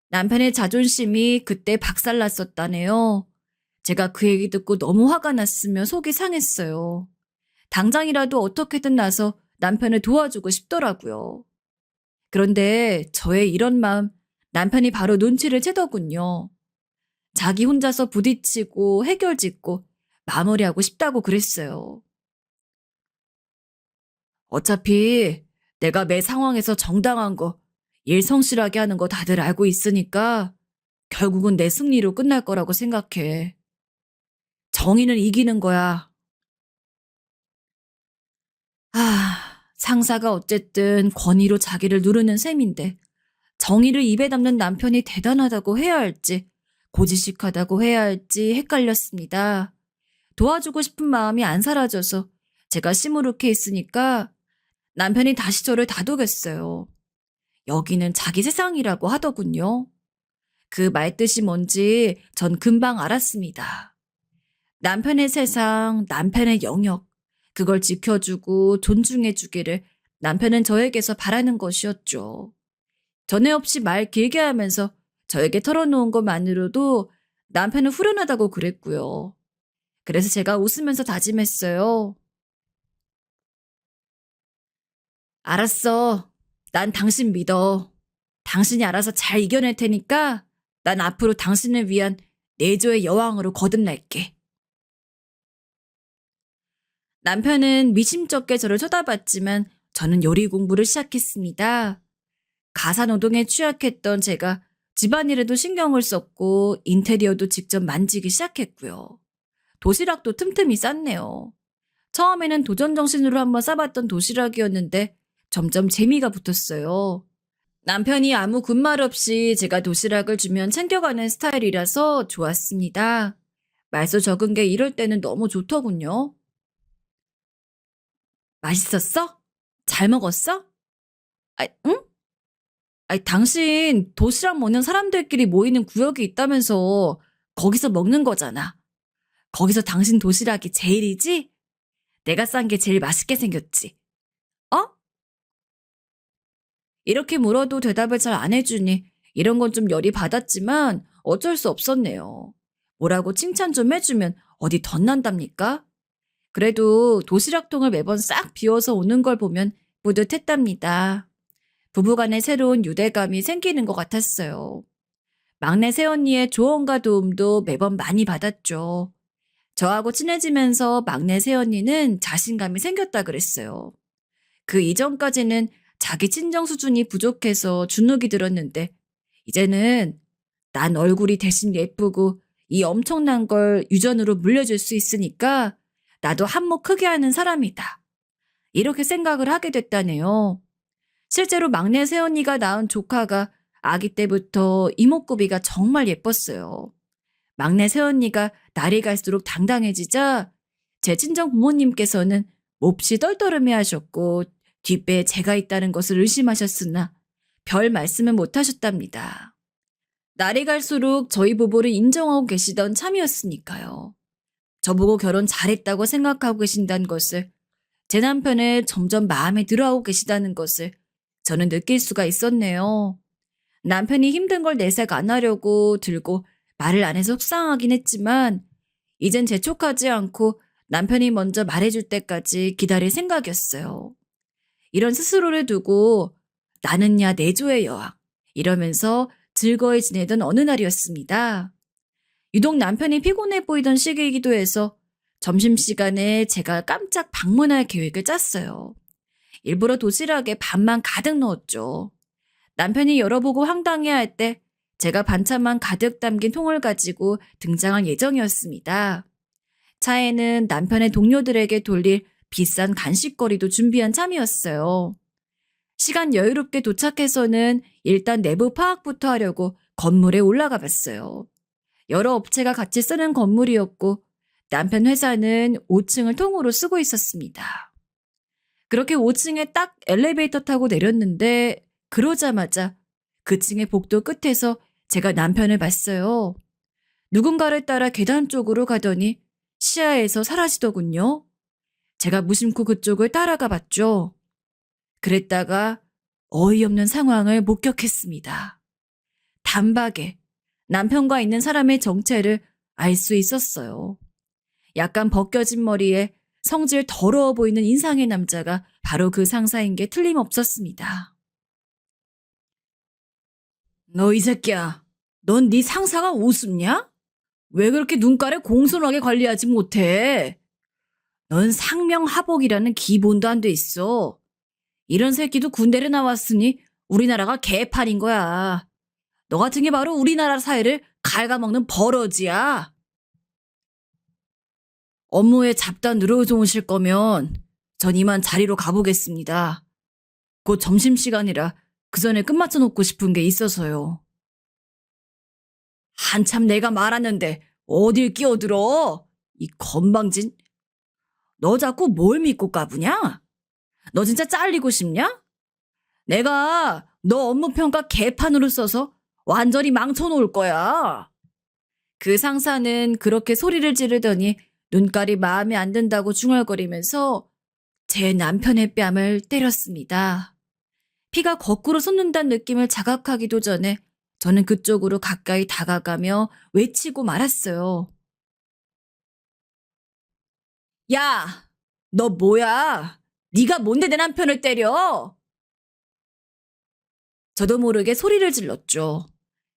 남편의 자존심이 그때 박살났었다네요. 제가 그 얘기 듣고 너무 화가 났으며 속이 상했어요. 당장이라도 어떻게든 나서 남편을 도와주고 싶더라고요. 그런데 저의 이런 마음 남편이 바로 눈치를 채더군요. 자기 혼자서 부딪히고 해결짓고 마무리하고 싶다고 그랬어요. 어차피 내가 매 상황에서 정당한 거, 일 성실하게 하는 거 다들 알고 있으니까 결국은 내 승리로 끝날 거라고 생각해. 정의는 이기는 거야. 상사가 어쨌든 권위로 자기를 누르는 셈인데 정의를 입에 담는 남편이 대단하다고 해야 할지 고지식하다고 해야 할지 헷갈렸습니다. 도와주고 싶은 마음이 안 사라져서 제가 시무룩해 있으니까 남편이 다시 저를 다독였어요. 여기는 자기 세상이라고 하더군요. 그 말뜻이 뭔지 전 금방 알았습니다. 남편의 세상, 남편의 영역, 그걸 지켜주고 존중해주기를 남편은 저에게서 바라는 것이었죠. 전에 없이 말 길게 하면서 저에게 털어놓은 것만으로도 남편은 후련하다고 그랬고요. 그래서 제가 웃으면서 다짐했어요. 알았어. 난 당신 믿어. 당신이 알아서 잘 이겨낼 테니까 난 앞으로 당신을 위한 내조의 여왕으로 거듭날게. 남편은 미심쩍게 저를 쳐다봤지만 저는 요리 공부를 시작했습니다. 가사노동에 취약했던 제가 집안일에도 신경을 썼고 인테리어도 직접 만지기 시작했고요. 도시락도 틈틈이 쌌네요. 처음에는 도전 정신으로 한번 싸봤던 도시락이었는데 점점 재미가 붙었어요. 남편이 아무 군말 없이 제가 도시락을 주면 챙겨가는 스타일이라서 좋았습니다. 말소 적은 게 이럴 때는 너무 좋더군요. 맛있었어? 잘 먹었어? 응? 당신 도시락 먹는 사람들끼리 모이는 구역이 있다면서 거기서 먹는 거잖아. 거기서 당신 도시락이 제일이지? 내가 싼 게 제일 맛있게 생겼지. 어? 이렇게 물어도 대답을 잘 안 해주니 이런 건 좀 열이 받았지만 어쩔 수 없었네요. 뭐라고 칭찬 좀 해주면 어디 덧난답니까? 그래도 도시락통을 매번 싹 비워서 오는 걸 보면 뿌듯했답니다. 부부간의 새로운 유대감이 생기는 것 같았어요. 막내 새언니의 조언과 도움도 매번 많이 받았죠. 저하고 친해지면서 막내 새언니는 자신감이 생겼다 그랬어요. 그 이전까지는 자기 친정 수준이 부족해서 주눅이 들었는데 이제는 난 얼굴이 대신 예쁘고 이 엄청난 걸 유전으로 물려줄 수 있으니까 나도 한몫 크게 하는 사람이다. 이렇게 생각을 하게 됐다네요. 실제로 막내 새언니가 낳은 조카가 아기 때부터 이목구비가 정말 예뻤어요. 막내 새언니가 날이 갈수록 당당해지자 제 친정 부모님께서는 몹시 떨떠름해 하셨고 뒷배에 제가 있다는 것을 의심하셨으나 별 말씀은 못 하셨답니다. 날이 갈수록 저희 부부를 인정하고 계시던 참이었으니까요. 저보고 결혼 잘했다고 생각하고 계신다는 것을, 제 남편을 점점 마음에 들어하고 계시다는 것을 저는 느낄 수가 있었네요. 남편이 힘든 걸 내색 안 하려고 들고 말을 안 해서 속상하긴 했지만 이젠 재촉하지 않고 남편이 먼저 말해줄 때까지 기다릴 생각이었어요. 이런 스스로를 두고 나는야 내조의 여왕 이러면서 즐거이 지내던 어느 날이었습니다. 유독 남편이 피곤해 보이던 시기이기도 해서 점심시간에 제가 깜짝 방문할 계획을 짰어요. 일부러 도시락에 밥만 가득 넣었죠. 남편이 열어보고 황당해할 때 제가 반찬만 가득 담긴 통을 가지고 등장할 예정이었습니다. 차에는 남편의 동료들에게 돌릴 비싼 간식거리도 준비한 참이었어요. 시간 여유롭게 도착해서는 일단 내부 파악부터 하려고 건물에 올라가 봤어요. 여러 업체가 같이 쓰는 건물이었고 남편 회사는 5층을 통으로 쓰고 있었습니다. 그렇게 5층에 딱 엘리베이터 타고 내렸는데 그러자마자 그 층의 복도 끝에서 제가 남편을 봤어요. 누군가를 따라 계단 쪽으로 가더니 시야에서 사라지더군요. 제가 무심코 그쪽을 따라가 봤죠. 그랬다가 어이없는 상황을 목격했습니다. 단박에 남편과 있는 사람의 정체를 알 수 있었어요. 약간 벗겨진 머리에 성질 더러워 보이는 인상의 남자가 바로 그 상사인 게 틀림없었습니다. 너 이 새끼야, 넌 네 상사가 우습냐? 왜 그렇게 눈가를 공손하게 관리하지 못해? 넌 상명하복이라는 기본도 안 돼 있어. 이런 새끼도 군대를 나왔으니 우리나라가 개판인 거야. 너 같은 게 바로 우리나라 사회를 갉아먹는 버러지야. 업무에 잡다 늘어놓으실 거면 전 이만 자리로 가보겠습니다. 곧 점심시간이라 그 전에 끝마쳐 놓고 싶은 게 있어서요. 한참 내가 말하는데 어딜 끼어들어? 이 건방진. 너 자꾸 뭘 믿고 까부냐? 너 진짜 잘리고 싶냐? 내가 너 업무평가 개판으로 써서 완전히 망쳐놓을 거야. 그 상사는 그렇게 소리를 지르더니 눈깔이 마음에 안 든다고 중얼거리면서 제 남편의 뺨을 때렸습니다. 피가 거꾸로 솟는다는 느낌을 자각하기도 전에 저는 그쪽으로 가까이 다가가며 외치고 말았어요. 야, 너 뭐야? 네가 뭔데 내 남편을 때려? 저도 모르게 소리를 질렀죠.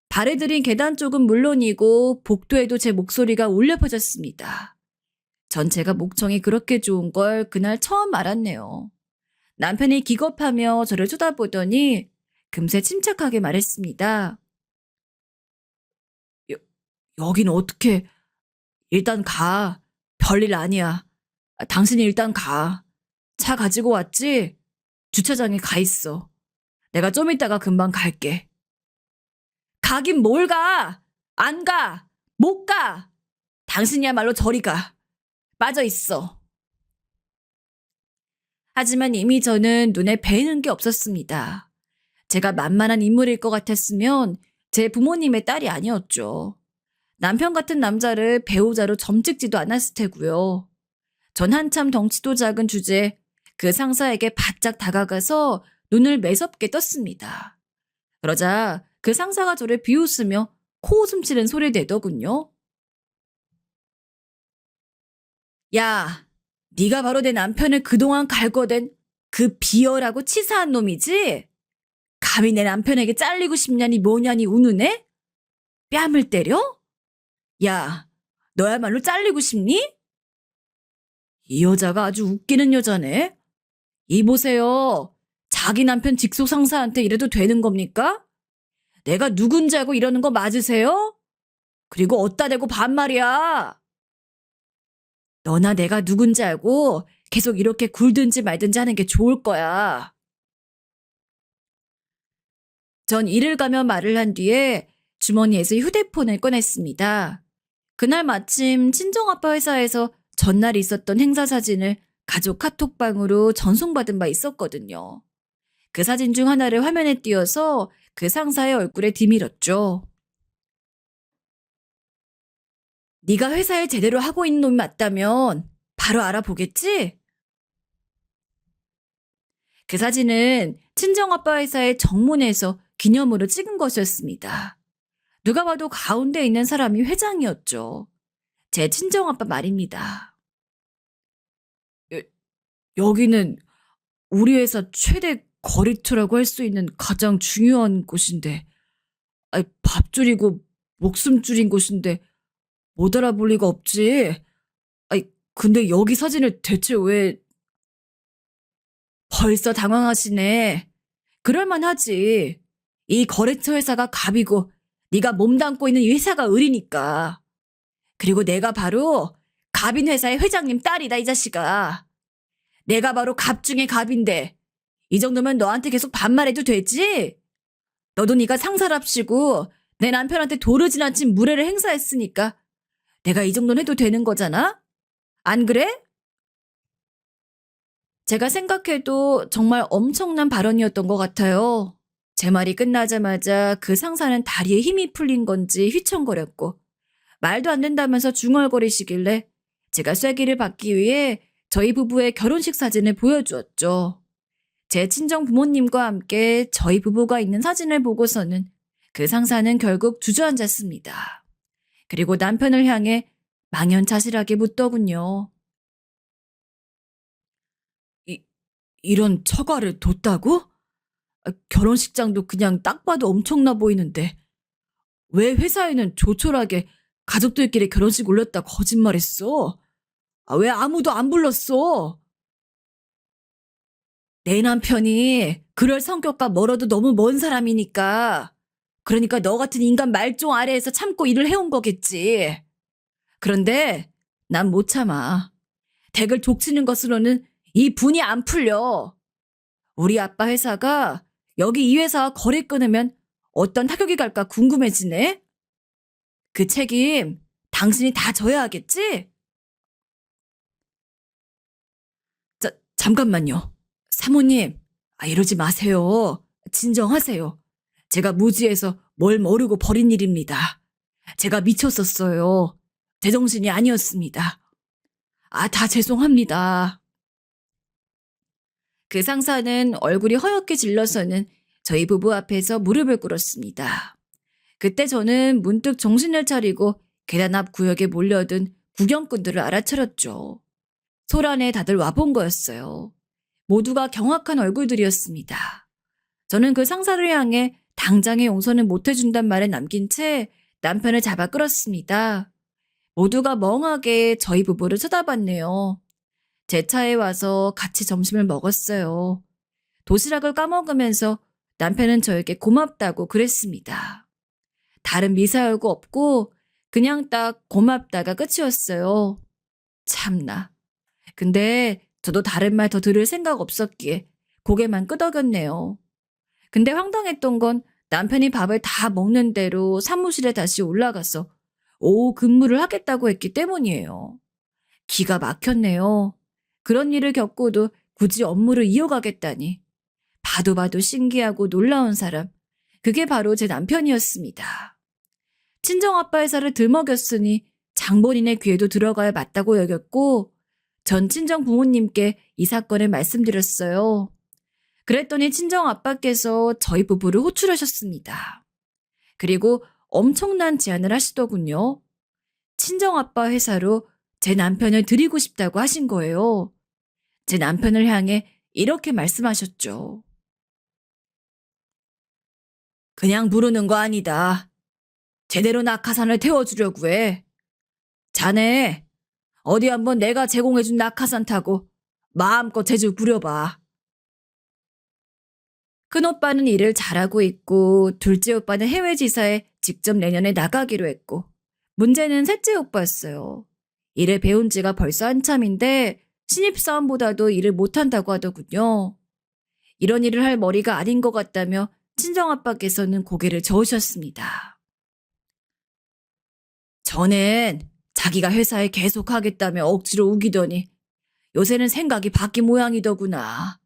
발을 들인 계단 쪽은 물론이고 복도에도 제 목소리가 울려 퍼졌습니다. 전 제가 목청이 그렇게 좋은 걸 그날 처음 알았네요. 남편이 기겁하며 저를 쳐다보더니 금세 침착하게 말했습니다. 여긴 어떻게, 일단 가. 별일 아니야. 당신이 일단 가. 차 가지고 왔지? 주차장에 가 있어. 내가 좀 이따가 금방 갈게. 가긴 뭘 가? 안 가. 못 가. 당신이야말로 저리 가. 빠져 있어. 하지만 이미 저는 눈에 뵈는 게 없었습니다. 제가 만만한 인물일 것 같았으면 제 부모님의 딸이 아니었죠. 남편 같은 남자를 배우자로 점찍지도 않았을 테고요. 전 한참 덩치도 작은 주제에 그 상사에게 바짝 다가가서 눈을 매섭게 떴습니다. 그러자 그 상사가 저를 비웃으며 코웃음 치는 소리 내더군요. 야, 네가 바로 내 남편을 그동안 갈궈댄 그 비열하고 치사한 놈이지? 감히 내 남편에게 잘리고 싶냐니 뭐냐니 우는 애? 뺨을 때려? 야, 너야말로 잘리고 싶니? 이 여자가 아주 웃기는 여자네. 이 보세요. 자기 남편 직속 상사한테 이래도 되는 겁니까? 내가 누군지 알고 이러는 거 맞으세요? 그리고 어디다 대고 반말이야. 너나 내가 누군지 알고 계속 이렇게 굴든지 말든지 하는 게 좋을 거야. 전 일을 가며 말을 한 뒤에 주머니에서 휴대폰을 꺼냈습니다. 그날 마침 친정아빠 회사에서 전날 있었던 행사 사진을 가족 카톡방으로 전송받은 바 있었거든요. 그 사진 중 하나를 화면에 띄워서 그 상사의 얼굴에 디밀었죠. 네가 회사에 제대로 하고 있는 놈이 맞다면 바로 알아보겠지? 그 사진은 친정아빠 회사의 정문에서 기념으로 찍은 것이었습니다. 누가 봐도 가운데 있는 사람이 회장이었죠. 제 친정아빠 말입니다. 여기는 우리 회사 최대 거리투라고 할 수 있는 가장 중요한 곳인데, 밥 줄이고 목숨 줄인 곳인데 못 알아볼 리가 없지. 근데 여기 사진을 대체 왜... 벌써 당황하시네. 그럴만하지. 이 거래처 회사가 갑이고 네가 몸담고 있는 이 회사가 을이니까. 그리고 내가 바로 갑인 회사의 회장님 딸이다, 이 자식아. 내가 바로 갑 중에 갑인데 이 정도면 너한테 계속 반말해도 되지? 너도 네가 상사랍시고 내 남편한테 도를 지나친 무례를 행사했으니까 내가 이 정도는 해도 되는 거잖아? 안 그래? 제가 생각해도 정말 엄청난 발언이었던 것 같아요. 제 말이 끝나자마자 그 상사는 다리에 힘이 풀린 건지 휘청거렸고 말도 안 된다면서 중얼거리시길래 제가 쐐기를 받기 위해 저희 부부의 결혼식 사진을 보여주었죠. 제 친정 부모님과 함께 저희 부부가 있는 사진을 보고서는 그 상사는 결국 주저앉았습니다. 그리고 남편을 향해 망연자실하게 묻더군요. 이런 처가를 뒀다고? 결혼식장도 그냥 딱 봐도 엄청나 보이는데 왜 회사에는 조촐하게 가족들끼리 결혼식 올렸다 거짓말했어? 왜 아무도 안 불렀어? 내 남편이 그럴 성격과 멀어도 너무 먼 사람이니까. 그러니까 너 같은 인간 말종 아래에서 참고 일을 해온 거겠지. 그런데 난 못 참아. 댁을 족치는 것으로는 이 분이 안 풀려. 우리 아빠 회사가 여기 이 회사와 거래 끊으면 어떤 타격이 갈까 궁금해지네. 그 책임 당신이 다 져야 하겠지? 잠깐만요. 사모님, 이러지 마세요. 진정하세요. 제가 무지해서 뭘 모르고 버린 일입니다. 제가 미쳤었어요. 제정신이 아니었습니다. 다 죄송합니다. 그 상사는 얼굴이 허옇게 질러서는 저희 부부 앞에서 무릎을 꿇었습니다. 그때 저는 문득 정신을 차리고 계단 앞 구역에 몰려든 구경꾼들을 알아차렸죠. 소란에 다들 와본 거였어요. 모두가 경악한 얼굴들이었습니다. 저는 그 상사를 향해 당장의 용서는 못해준단 말을 남긴 채 남편을 잡아 끌었습니다. 모두가 멍하게 저희 부부를 쳐다봤네요. 제 차에 와서 같이 점심을 먹었어요. 도시락을 까먹으면서 남편은 저에게 고맙다고 그랬습니다. 다른 미사여구 없고 그냥 딱 고맙다가 끝이었어요. 참나. 근데 저도 다른 말 더 들을 생각 없었기에 고개만 끄덕였네요. 근데 황당했던 건 남편이 밥을 다 먹는 대로 사무실에 다시 올라가서 오후 근무를 하겠다고 했기 때문이에요. 기가 막혔네요. 그런 일을 겪고도 굳이 업무를 이어가겠다니. 봐도 봐도 신기하고 놀라운 사람. 그게 바로 제 남편이었습니다. 친정아빠 회사를 들먹였으니 장본인의 귀에도 들어가야 맞다고 여겼고 전 친정 부모님께 이 사건을 말씀드렸어요. 그랬더니 친정아빠께서 저희 부부를 호출하셨습니다. 그리고 엄청난 제안을 하시더군요. 친정아빠 회사로 제 남편을 드리고 싶다고 하신 거예요. 제 남편을 향해 이렇게 말씀하셨죠. 그냥 부르는 거 아니다. 제대로 낙하산을 태워주려고 해. 자네, 어디 한번 내가 제공해준 낙하산 타고 마음껏 재주 부려봐. 큰오빠는 일을 잘하고 있고 둘째 오빠는 해외 지사에 직접 내년에 나가기로 했고 문제는 셋째 오빠였어요. 일을 배운 지가 벌써 한참인데 신입사원보다도 일을 못한다고 하더군요. 이런 일을 할 머리가 아닌 것 같다며 친정아빠께서는 고개를 저으셨습니다. 전엔 자기가 회사에 계속 하겠다며 억지로 우기더니 요새는 생각이 바뀐 모양이더구나.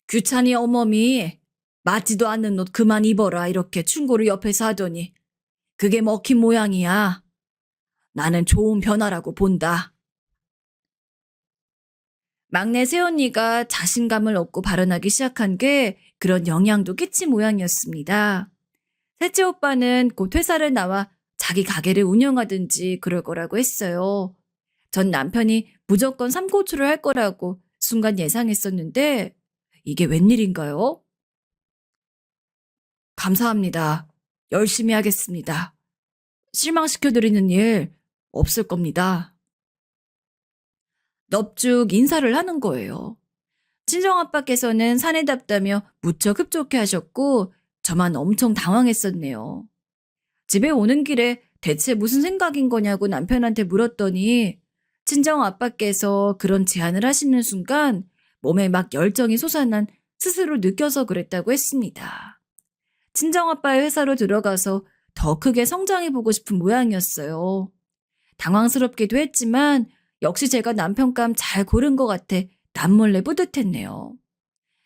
규찬이 어머니 맞지도 않는 옷 그만 입어라 이렇게 충고를 옆에서 하더니 그게 먹힌 모양이야. 나는 좋은 변화라고 본다. 막내 새언니가 자신감을 얻고 발언하기 시작한 게 그런 영향도 끼친 모양이었습니다. 셋째 오빠는 곧 회사를 나와 자기 가게를 운영하든지 그럴 거라고 했어요. 전 남편이 무조건 삼고초를 할 거라고 순간 예상했었는데 이게 웬일인가요? 감사합니다. 열심히 하겠습니다. 실망시켜드리는 일 없을 겁니다. 넙죽 인사를 하는 거예요. 친정아빠께서는 사내답다며 무척 흡족해 하셨고 저만 엄청 당황했었네요. 집에 오는 길에 대체 무슨 생각인 거냐고 남편한테 물었더니 친정아빠께서 그런 제안을 하시는 순간 몸에 막 열정이 솟아난 스스로 느껴서 그랬다고 했습니다. 친정아빠의 회사로 들어가서 더 크게 성장해보고 싶은 모양이었어요. 당황스럽기도 했지만 역시 제가 남편감 잘 고른 것 같아 남몰래 뿌듯했네요.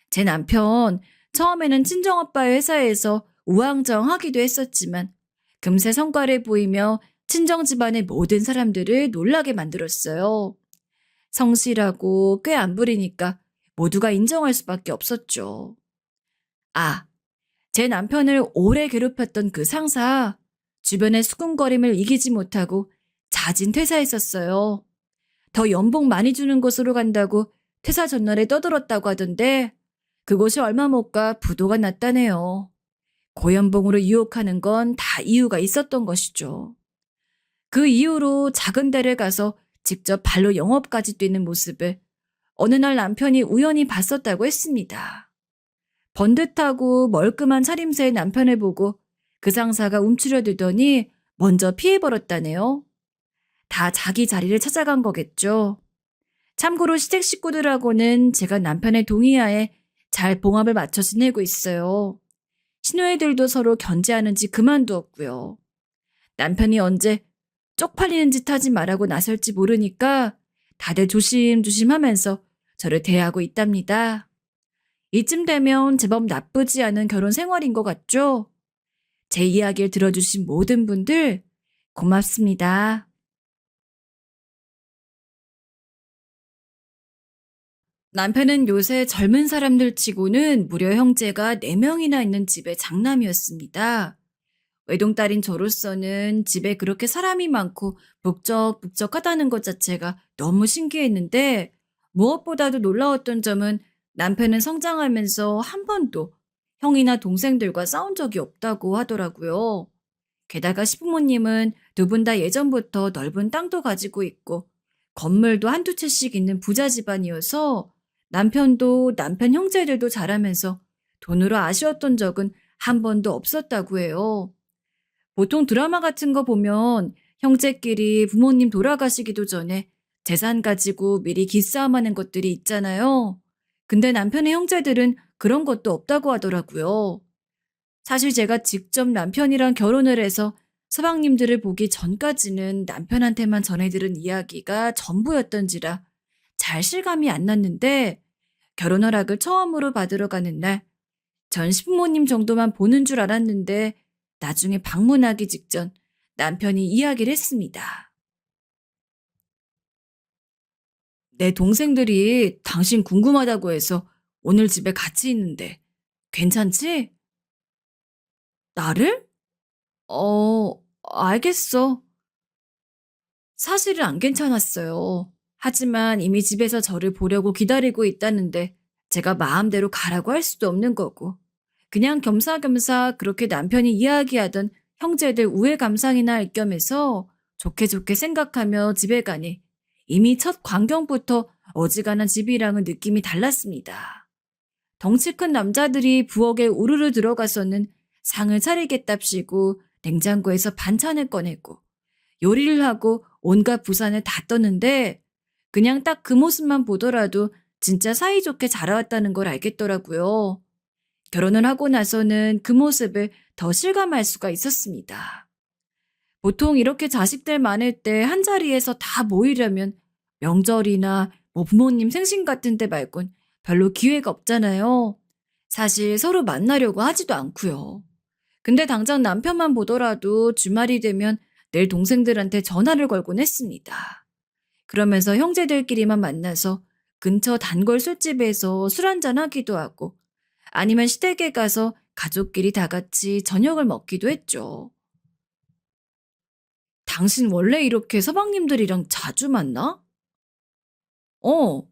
제 남편 처음에는 친정아빠의 회사에서 우왕좌왕하기도 했었지만 금세 성과를 보이며 친정집안의 모든 사람들을 놀라게 만들었어요. 성실하고 꽤 안 부리니까 모두가 인정할 수밖에 없었죠. 아, 제 남편을 오래 괴롭혔던 그 상사, 주변의 수군거림을 이기지 못하고 자진 퇴사했었어요. 더 연봉 많이 주는 곳으로 간다고 퇴사 전날에 떠들었다고 하던데 그곳이 얼마 못 가 부도가 났다네요. 고연봉으로 유혹하는 건 다 이유가 있었던 것이죠. 그 이후로 작은 데를 가서 직접 발로 영업까지 뛰는 모습을 어느 날 남편이 우연히 봤었다고 했습니다. 번듯하고 멀끔한 차림새의 남편을 보고 그 상사가 움츠려들더니 먼저 피해버렸다네요. 다 자기 자리를 찾아간 거겠죠. 참고로 시댁 식구들하고는 제가 남편의 동의하에 잘 봉합을 맞춰 지내고 있어요. 시누이들도 서로 견제하는지 그만두었고요. 남편이 언제 쪽팔리는 짓 하지 말라고 나설지 모르니까 다들 조심조심 하면서 저를 대하고 있답니다. 이쯤 되면 제법 나쁘지 않은 결혼 생활인 것 같죠? 제 이야기를 들어주신 모든 분들 고맙습니다. 남편은 요새 젊은 사람들 치고는 무려 형제가 4명이나 있는 집의 장남이었습니다. 외동딸인 저로서는 집에 그렇게 사람이 많고 북적북적하다는 것 자체가 너무 신기했는데 무엇보다도 놀라웠던 점은 남편은 성장하면서 한 번도 형이나 동생들과 싸운 적이 없다고 하더라고요. 게다가 시부모님은 두 분 다 예전부터 넓은 땅도 가지고 있고 건물도 한두 채씩 있는 부자 집안이어서 남편도 남편 형제들도 자라면서 돈으로 아쉬웠던 적은 한 번도 없었다고 해요. 보통 드라마 같은 거 보면 형제끼리 부모님 돌아가시기도 전에 재산 가지고 미리 기싸움하는 것들이 있잖아요. 근데 남편의 형제들은 그런 것도 없다고 하더라고요. 사실 제가 직접 남편이랑 결혼을 해서 서방님들을 보기 전까지는 남편한테만 전해들은 이야기가 전부였던지라 잘 실감이 안 났는데 결혼 허락을 처음으로 받으러 가는 날 전 시부모님 정도만 보는 줄 알았는데 나중에 방문하기 직전 남편이 이야기를 했습니다. 내 동생들이 당신 궁금하다고 해서 오늘 집에 같이 있는데 괜찮지? 나를? 알겠어. 사실은 안 괜찮았어요. 하지만 이미 집에서 저를 보려고 기다리고 있다는데 제가 마음대로 가라고 할 수도 없는 거고. 그냥 겸사겸사 그렇게 남편이 이야기하던 형제들 우애 감상이나 할 겸해서 좋게 좋게 생각하며 집에 가니 이미 첫 광경부터 어지간한 집이랑은 느낌이 달랐습니다. 덩치 큰 남자들이 부엌에 우르르 들어가서는 상을 차리겠답시고 냉장고에서 반찬을 꺼내고 요리를 하고 온갖 부산을 다 떴는데 그냥 딱 그 모습만 보더라도 진짜 사이좋게 자라왔다는 걸 알겠더라고요. 결혼을 하고 나서는 그 모습을 더 실감할 수가 있었습니다. 보통 이렇게 자식들 많을 때 한자리에서 다 모이려면 명절이나 뭐 부모님 생신 같은 때 말곤 별로 기회가 없잖아요. 사실 서로 만나려고 하지도 않고요. 근데 당장 남편만 보더라도 주말이 되면 내 동생들한테 전화를 걸곤 했습니다. 그러면서 형제들끼리만 만나서 근처 단골 술집에서 술 한잔 하기도 하고 아니면 시댁에 가서 가족끼리 다 같이 저녁을 먹기도 했죠. 당신 원래 이렇게 서방님들이랑 자주 만나? 어.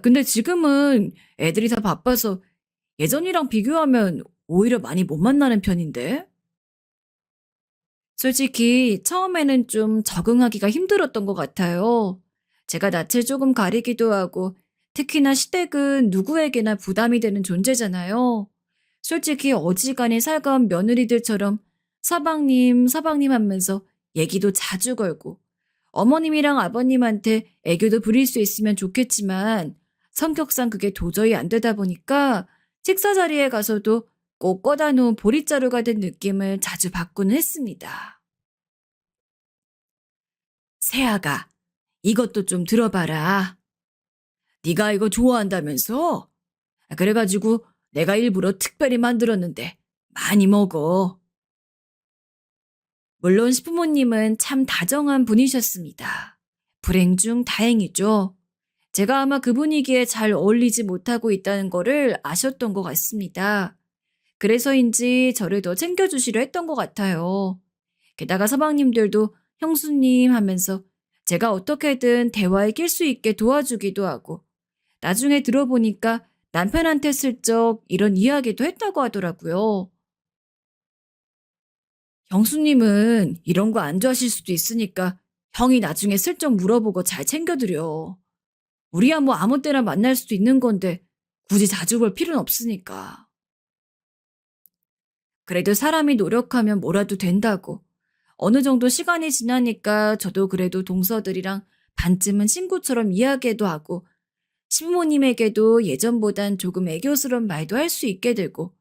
근데 지금은 애들이 다 바빠서 예전이랑 비교하면 오히려 많이 못 만나는 편인데? 솔직히 처음에는 좀 적응하기가 힘들었던 것 같아요. 제가 낯을 조금 가리기도 하고 특히나 시댁은 누구에게나 부담이 되는 존재잖아요. 솔직히 어지간히 살가운 며느리들처럼 서방님, 서방님 하면서 얘기도 자주 걸고 어머님이랑 아버님한테 애교도 부릴 수 있으면 좋겠지만 성격상 그게 도저히 안 되다 보니까 식사 자리에 가서도 꼭 꺼다 놓은 보릿자루가 된 느낌을 자주 받고는 했습니다. 세아가 이것도 좀 들어봐라. 네가 이거 좋아한다면서? 그래가지고 내가 일부러 특별히 만들었는데 많이 먹어. 물론 시부모님은 참 다정한 분이셨습니다. 불행 중 다행이죠. 제가 아마 그 분위기에 잘 어울리지 못하고 있다는 거를 아셨던 것 같습니다. 그래서인지 저를 더 챙겨주시려 했던 것 같아요. 게다가 서방님들도 형수님 하면서 제가 어떻게든 대화에 낄 수 있게 도와주기도 하고 나중에 들어보니까 남편한테 슬쩍 이런 이야기도 했다고 하더라고요. 형수님은 이런 거 안 좋아하실 수도 있으니까 형이 나중에 슬쩍 물어보고 잘 챙겨드려. 우리야 뭐 아무 때나 만날 수도 있는 건데 굳이 자주 볼 필요는 없으니까. 그래도 사람이 노력하면 뭐라도 된다고. 어느 정도 시간이 지나니까 저도 그래도 동서들이랑 반쯤은 친구처럼 이야기도 하고 시부모님에게도 예전보단 조금 애교스러운 말도 할 수 있게 되고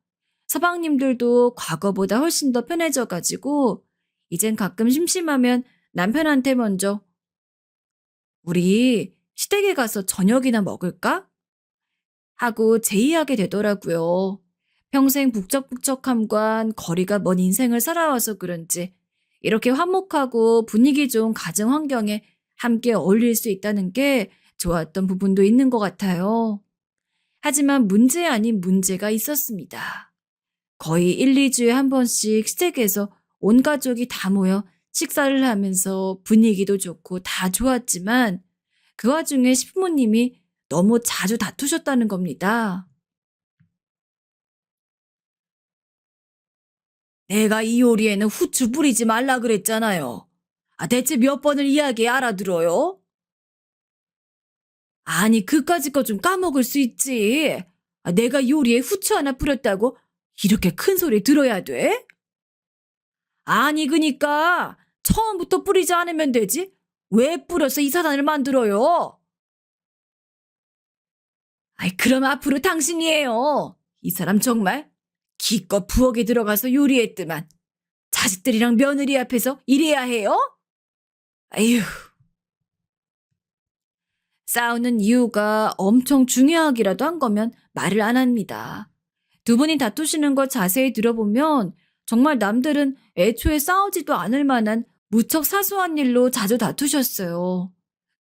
서방님들도 과거보다 훨씬 더 편해져 가지고 이젠 가끔 심심하면 남편한테 먼저 "우리 시댁에 가서 저녁이나 먹을까?" 하고 제의하게 되더라고요. 평생 북적북적함과 거리가 먼 인생을 살아와서 그런지 이렇게 화목하고 분위기 좋은 가정 환경에 함께 어울릴 수 있다는 게 좋았던 부분도 있는 것 같아요. 하지만 문제 아닌 문제가 있었습니다. 거의 1~2주에 한 번씩 시댁에서 온 가족이 다 모여 식사를 하면서 분위기도 좋고 다 좋았지만 그 와중에 시부모님이 너무 자주 다투셨다는 겁니다. 내가 이 요리에는 후추 뿌리지 말라 그랬잖아요. 대체 몇 번을 이야기 알아들어요? 아니, 그까짓 거 좀 까먹을 수 있지. 내가 요리에 후추 하나 뿌렸다고 이렇게 큰 소리 들어야 돼? 아니, 그니까 처음부터 뿌리지 않으면 되지. 왜 뿌려서 이 사단을 만들어요? 아이, 그럼 앞으로 당신이에요. 이 사람 정말 기껏 부엌에 들어가서 요리했더만 자식들이랑 며느리 앞에서 이래야 해요? 아휴, 싸우는 이유가 엄청 중요하기라도 한 거면 말을 안 합니다. 두 분이 다투시는 걸 자세히 들어보면 정말 남들은 애초에 싸우지도 않을 만한 무척 사소한 일로 자주 다투셨어요.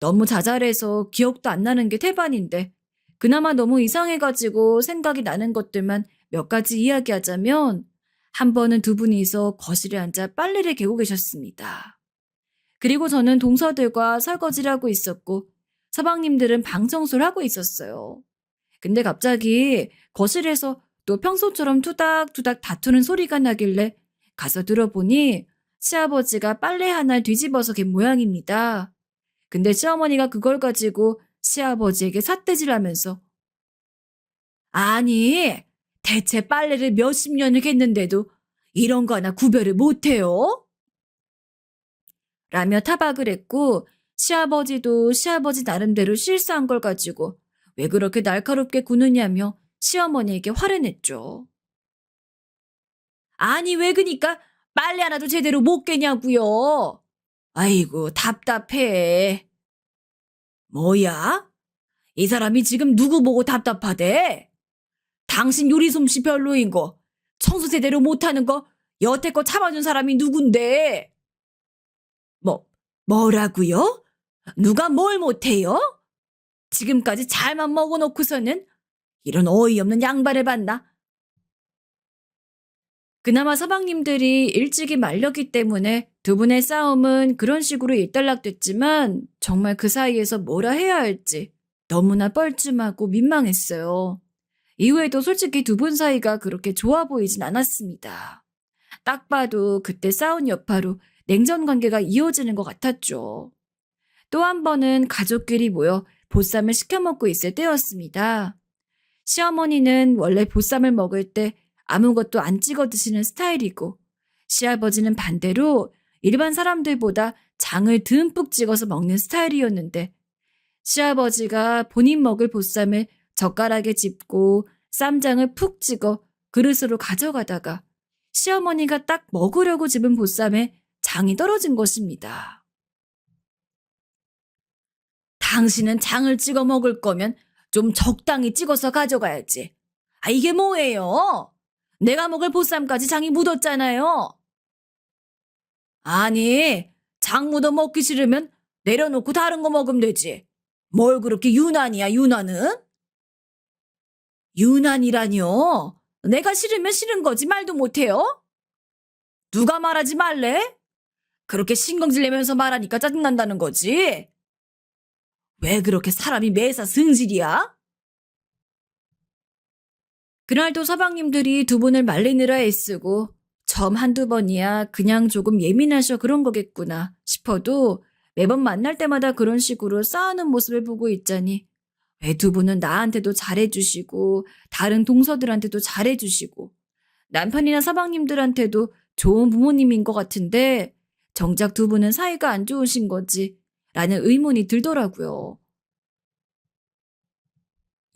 너무 자잘해서 기억도 안 나는 게 태반인데 그나마 너무 이상해가지고 생각이 나는 것들만 몇 가지 이야기하자면 한 번은 두 분이서 거실에 앉아 빨래를 개고 계셨습니다. 그리고 저는 동서들과 설거지를 하고 있었고 서방님들은 방 청소를 하고 있었어요. 근데 갑자기 거실에서 또 평소처럼 투닥투닥 다투는 소리가 나길래 가서 들어보니 시아버지가 빨래 하나를 뒤집어서 갠 모양입니다. 근데 시어머니가 그걸 가지고 시아버지에게 삿대질하면서 아니 대체 빨래를 몇십 년을 했는데도 이런 거 하나 구별을 못해요? 라며 타박을 했고 시아버지도 시아버지 나름대로 실수한 걸 가지고 왜 그렇게 날카롭게 구느냐며 시어머니에게 화를 냈죠. 아니 왜 그니까 빨래 하나도 제대로 못 개냐고요. 아이고 답답해. 뭐야? 이 사람이 지금 누구 보고 답답하대? 당신 요리 솜씨 별로인 거, 청소 제대로 못하는 거 여태껏 참아준 사람이 누군데? 뭐라고요? 누가 뭘 못해요? 지금까지 잘만 먹어놓고서는 이런 어이없는 양반을 봤나? 그나마 서방님들이 일찍이 말렸기 때문에 두 분의 싸움은 그런 식으로 일단락됐지만 정말 그 사이에서 뭐라 해야 할지 너무나 뻘쭘하고 민망했어요. 이후에도 솔직히 두 분 사이가 그렇게 좋아 보이진 않았습니다. 딱 봐도 그때 싸운 여파로 냉전 관계가 이어지는 것 같았죠. 또 한 번은 가족끼리 모여 보쌈을 시켜 먹고 있을 때였습니다. 시어머니는 원래 보쌈을 먹을 때 아무것도 안 찍어 드시는 스타일이고 시아버지는 반대로 일반 사람들보다 장을 듬뿍 찍어서 먹는 스타일이었는데 시아버지가 본인 먹을 보쌈을 젓가락에 짚고 쌈장을 푹 찍어 그릇으로 가져가다가 시어머니가 딱 먹으려고 집은 보쌈에 장이 떨어진 것입니다. 당신은 장을 찍어 먹을 거면 좀 적당히 찍어서 가져가야지. 아, 이게 뭐예요? 내가 먹을 보쌈까지 장이 묻었잖아요. 아니, 장 묻어 먹기 싫으면 내려놓고 다른 거 먹으면 되지. 뭘 그렇게 유난이야, 유난은? 유난이라뇨? 내가 싫으면 싫은 거지 말도 못해요? 누가 말하지 말래? 그렇게 신경질 내면서 말하니까 짜증난다는 거지. 왜 그렇게 사람이 매사 승질이야? 그날도 서방님들이 두 분을 말리느라 애쓰고 점 한두 번이야 그냥 조금 예민하셔 그런 거겠구나 싶어도 매번 만날 때마다 그런 식으로 싸우는 모습을 보고 있자니 왜 두 분은 나한테도 잘해주시고 다른 동서들한테도 잘해주시고 남편이나 서방님들한테도 좋은 부모님인 것 같은데 정작 두 분은 사이가 안 좋으신 거지 라는 의문이 들더라고요.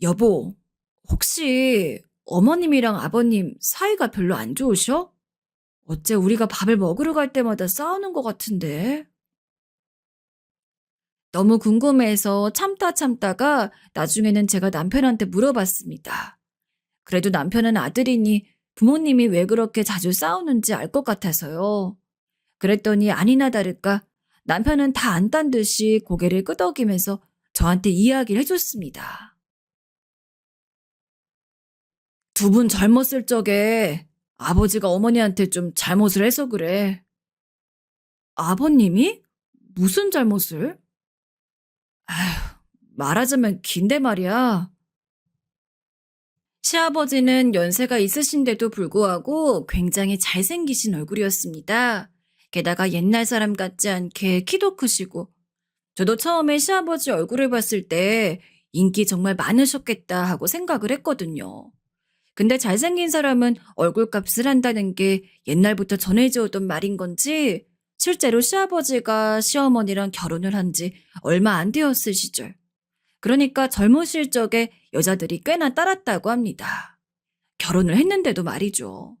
여보, 혹시 어머님이랑 아버님 사이가 별로 안 좋으셔? 어째 우리가 밥을 먹으러 갈 때마다 싸우는 것 같은데. 너무 궁금해서 참다가 나중에는 제가 남편한테 물어봤습니다. 그래도 남편은 아들이니 부모님이 왜 그렇게 자주 싸우는지 알 것 같아서요. 그랬더니 아니나 다를까 남편은 다 안단 듯이 고개를 끄덕이면서 저한테 이야기를 해줬습니다. 두 분 젊었을 적에 아버지가 어머니한테 좀 잘못을 해서 그래. 아버님이? 무슨 잘못을? 아휴, 말하자면 긴데 말이야. 시아버지는 연세가 있으신데도 불구하고 굉장히 잘생기신 얼굴이었습니다. 게다가 옛날 사람 같지 않게 키도 크시고 저도 처음에 시아버지 얼굴을 봤을 때 인기 정말 많으셨겠다 하고 생각을 했거든요. 근데 잘생긴 사람은 얼굴값을 한다는 게 옛날부터 전해져 오던 말인 건지 실제로 시아버지가 시어머니랑 결혼을 한 지 얼마 안 되었을 시절. 그러니까 젊으실 적에 여자들이 꽤나 따랐다고 합니다. 결혼을 했는데도 말이죠.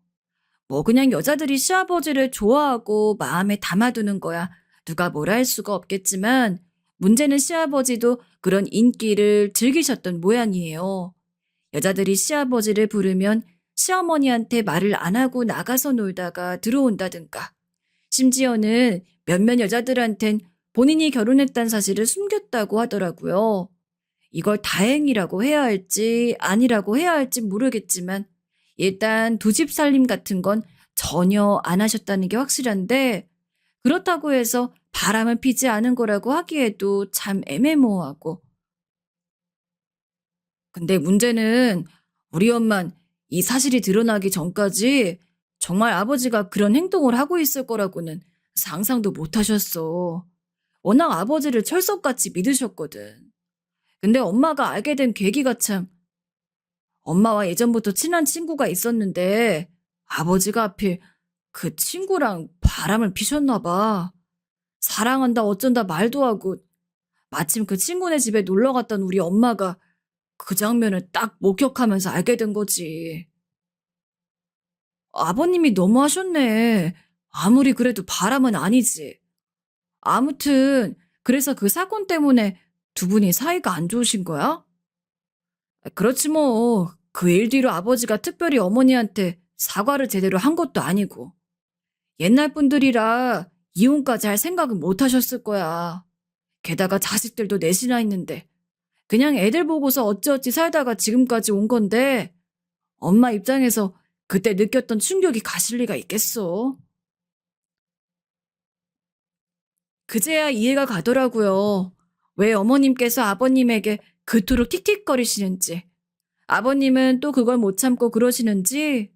뭐 그냥 여자들이 시아버지를 좋아하고 마음에 담아두는 거야 누가 뭐라 할 수가 없겠지만 문제는 시아버지도 그런 인기를 즐기셨던 모양이에요. 여자들이 시아버지를 부르면 시어머니한테 말을 안 하고 나가서 놀다가 들어온다든가 심지어는 몇몇 여자들한텐 본인이 결혼했다는 사실을 숨겼다고 하더라고요. 이걸 다행이라고 해야 할지 아니라고 해야 할지 모르겠지만 일단 두 집 살림 같은 건 전혀 안 하셨다는 게 확실한데 그렇다고 해서 바람을 피지 않은 거라고 하기에도 참 애매모호하고 근데 문제는 우리 엄만 이 사실이 드러나기 전까지 정말 아버지가 그런 행동을 하고 있을 거라고는 상상도 못 하셨어. 워낙 아버지를 철석같이 믿으셨거든. 근데 엄마가 알게 된 계기가 참 엄마와 예전부터 친한 친구가 있었는데 아버지가 하필 그 친구랑 바람을 피셨나 봐. 사랑한다 어쩐다 말도 하고 마침 그 친구네 집에 놀러 갔던 우리 엄마가 그 장면을 딱 목격하면서 알게 된 거지. 아버님이 너무하셨네. 아무리 그래도 바람은 아니지. 아무튼 그래서 그 사건 때문에 두 분이 사이가 안 좋으신 거야? 그렇지 뭐. 그 일 뒤로 아버지가 특별히 어머니한테 사과를 제대로 한 것도 아니고. 옛날 분들이라 이혼까지 할 생각은 못 하셨을 거야. 게다가 자식들도 넷이나 있는데 그냥 애들 보고서 어찌어찌 살다가 지금까지 온 건데 엄마 입장에서 그때 느꼈던 충격이 가실 리가 있겠어. 그제야 이해가 가더라고요. 왜 어머님께서 아버님에게 그토록 틱틱거리시는지. 아버님은 또 그걸 못 참고 그러시는지.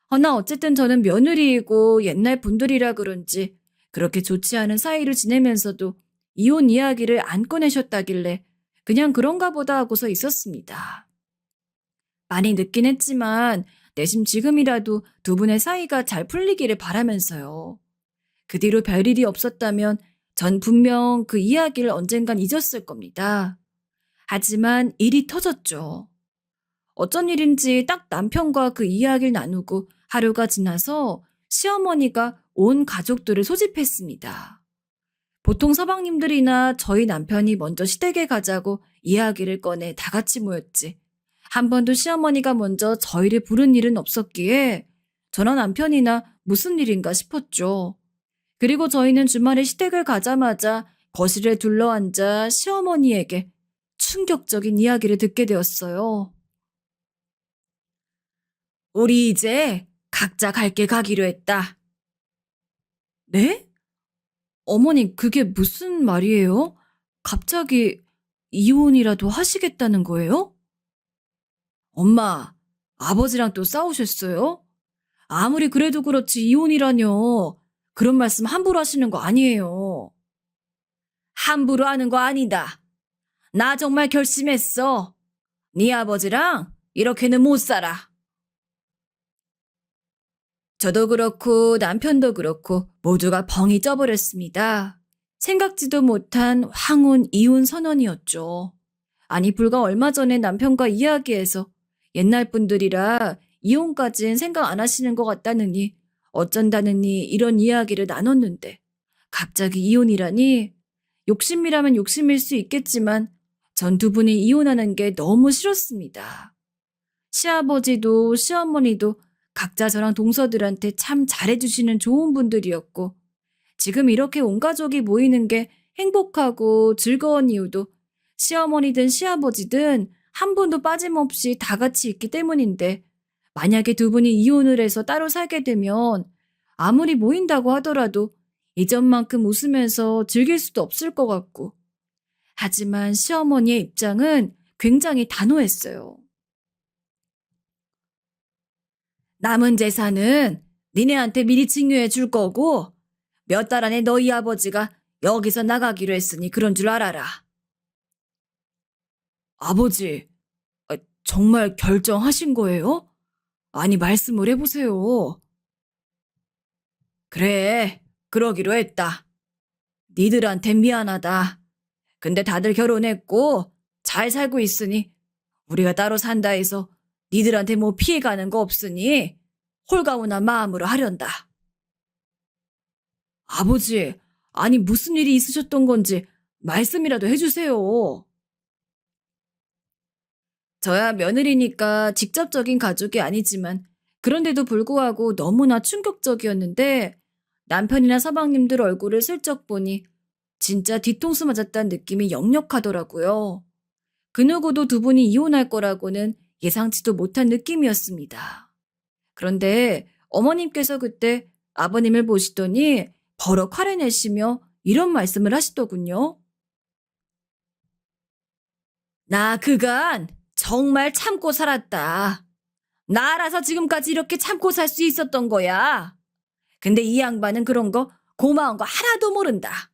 허나 어쨌든 저는 며느리이고 옛날 분들이라 그런지 그렇게 좋지 않은 사이를 지내면서도 이혼 이야기를 안 꺼내셨다길래 그냥 그런가 보다 하고서 있었습니다. 많이 늦긴 했지만 내심 지금이라도 두 분의 사이가 잘 풀리기를 바라면서요. 그 뒤로 별일이 없었다면 전 분명 그 이야기를 언젠간 잊었을 겁니다. 하지만 일이 터졌죠. 어쩐 일인지 딱 남편과 그 이야기를 나누고 하루가 지나서 시어머니가 온 가족들을 소집했습니다. 보통 서방님들이나 저희 남편이 먼저 시댁에 가자고 이야기를 꺼내 다 같이 모였지. 한 번도 시어머니가 먼저 저희를 부른 일은 없었기에 저나 남편이나 무슨 일인가 싶었죠. 그리고 저희는 주말에 시댁을 가자마자 거실에 둘러앉아 시어머니에게 충격적인 이야기를 듣게 되었어요. 우리 이제 각자 갈 길 가기로 했다. 네? 어머니, 그게 무슨 말이에요? 갑자기 이혼이라도 하시겠다는 거예요? 엄마, 아버지랑 또 싸우셨어요? 아무리 그래도 그렇지 이혼이라뇨. 그런 말씀 함부로 하시는 거 아니에요. 함부로 하는 거 아니다. 나 정말 결심했어. 네 아버지랑 이렇게는 못 살아. 저도 그렇고 남편도 그렇고 모두가 벙이 쪄버렸습니다. 생각지도 못한 황혼 이혼 선언이었죠. 아니 불과 얼마 전에 남편과 이야기해서 옛날 분들이라 이혼까진 생각 안 하시는 것 같다느니 어쩐다느니 이런 이야기를 나눴는데 갑자기 이혼이라니 욕심이라면 욕심일 수 있겠지만 전 두 분이 이혼하는 게 너무 싫었습니다. 시아버지도 시어머니도 각자 저랑 동서들한테 참 잘해주시는 좋은 분들이었고 지금 이렇게 온 가족이 모이는 게 행복하고 즐거운 이유도 시어머니든 시아버지든 한 분도 빠짐없이 다 같이 있기 때문인데 만약에 두 분이 이혼을 해서 따로 살게 되면 아무리 모인다고 하더라도 이전만큼 웃으면서 즐길 수도 없을 것 같고 하지만 시어머니의 입장은 굉장히 단호했어요. 남은 재산은 니네한테 미리 증여해 줄 거고 몇 달 안에 너희 아버지가 여기서 나가기로 했으니 그런 줄 알아라. 아버지, 정말 결정하신 거예요? 아니 말씀을 해보세요. 그래, 그러기로 했다. 니들한텐 미안하다. 근데 다들 결혼했고 잘 살고 있으니 우리가 따로 산다 해서 니들한테 뭐 피해가는 거 없으니 홀가분한 마음으로 하련다. 아버지, 아니 무슨 일이 있으셨던 건지 말씀이라도 해주세요. 저야 며느리니까 직접적인 가족이 아니지만 그런데도 불구하고 너무나 충격적이었는데 남편이나 서방님들 얼굴을 슬쩍 보니 진짜 뒤통수 맞았다는 느낌이 역력하더라고요. 그 누구도 두 분이 이혼할 거라고는 예상치도 못한 느낌이었습니다. 그런데 어머님께서 그때 아버님을 보시더니 버럭 화를 내시며 이런 말씀을 하시더군요. 나 그간 정말 참고 살았다. 나 알아서 지금까지 이렇게 참고 살 수 있었던 거야. 근데 이 양반은 그런 거 고마운 거 하나도 모른다.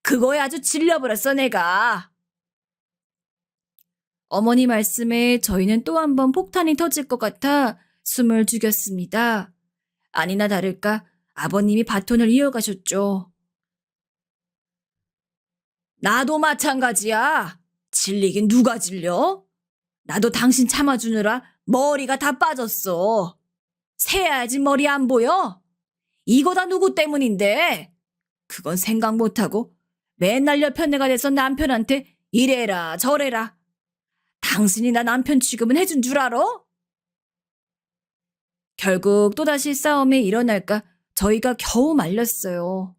그거에 아주 질려버렸어 내가. 어머니 말씀에 저희는 또 한 번 폭탄이 터질 것 같아 숨을 죽였습니다. 아니나 다를까 아버님이 바톤을 이어가셨죠. 나도 마찬가지야. 질리긴 누가 질려? 나도 당신 참아주느라 머리가 다 빠졌어. 새야지 머리 안 보여? 이거 다 누구 때문인데? 그건 생각 못하고 맨날 옆편애가 돼서 남편한테 이래라 저래라. 당신이 나 남편 취급은 해준 줄 알아? 결국 또다시 싸움이 일어날까 저희가 겨우 말렸어요.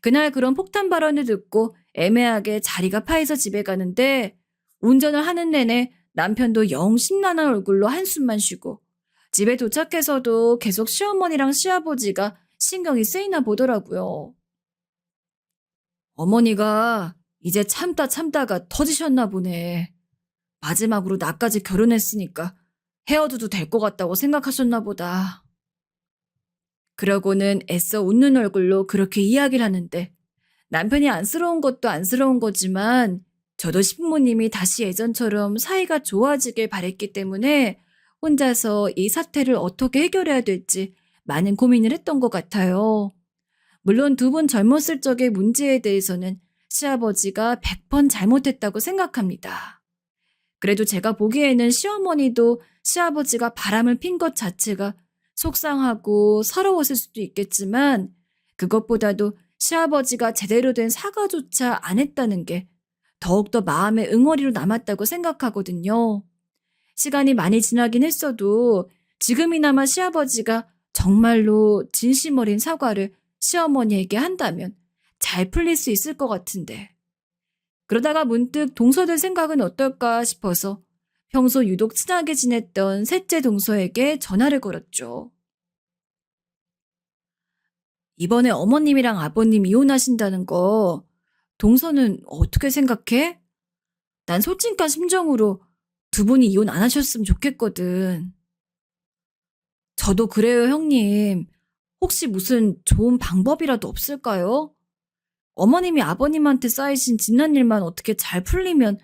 그날 그런 폭탄 발언을 듣고 애매하게 자리가 파해서 집에 가는데 운전을 하는 내내 남편도 영 심란한 얼굴로 한숨만 쉬고 집에 도착해서도 계속 시어머니랑 시아버지가 신경이 쓰이나 보더라고요. 어머니가 이제 참다가 터지셨나 보네. 마지막으로 나까지 결혼했으니까 헤어져도 될 것 같다고 생각하셨나 보다. 그러고는 애써 웃는 얼굴로 그렇게 이야기를 하는데 남편이 안쓰러운 것도 안쓰러운 거지만 저도 신부님이 다시 예전처럼 사이가 좋아지길 바랬기 때문에 혼자서 이 사태를 어떻게 해결해야 될지 많은 고민을 했던 것 같아요. 물론 두 분 젊었을 적의 문제에 대해서는 시아버지가 100번 잘못했다고 생각합니다. 그래도 제가 보기에는 시어머니도 시아버지가 바람을 핀 것 자체가 속상하고 서러웠을 수도 있겠지만 그것보다도 시아버지가 제대로 된 사과조차 안 했다는 게 더욱더 마음의 응어리로 남았다고 생각하거든요. 시간이 많이 지나긴 했어도 지금이나마 시아버지가 정말로 진심 어린 사과를 시어머니에게 한다면 잘 풀릴 수 있을 것 같은데. 그러다가 문득 동서될 생각은 어떨까 싶어서 평소 유독 친하게 지냈던 셋째 동서에게 전화를 걸었죠. 이번에 어머님이랑 아버님 이혼하신다는 거 동서는 어떻게 생각해? 난 솔직한 심정으로 두 분이 이혼 안 하셨으면 좋겠거든. 저도 그래요, 형님. 혹시 무슨 좋은 방법이라도 없을까요? 어머님이 아버님한테 쌓이신 지난 일만 어떻게 잘 풀리면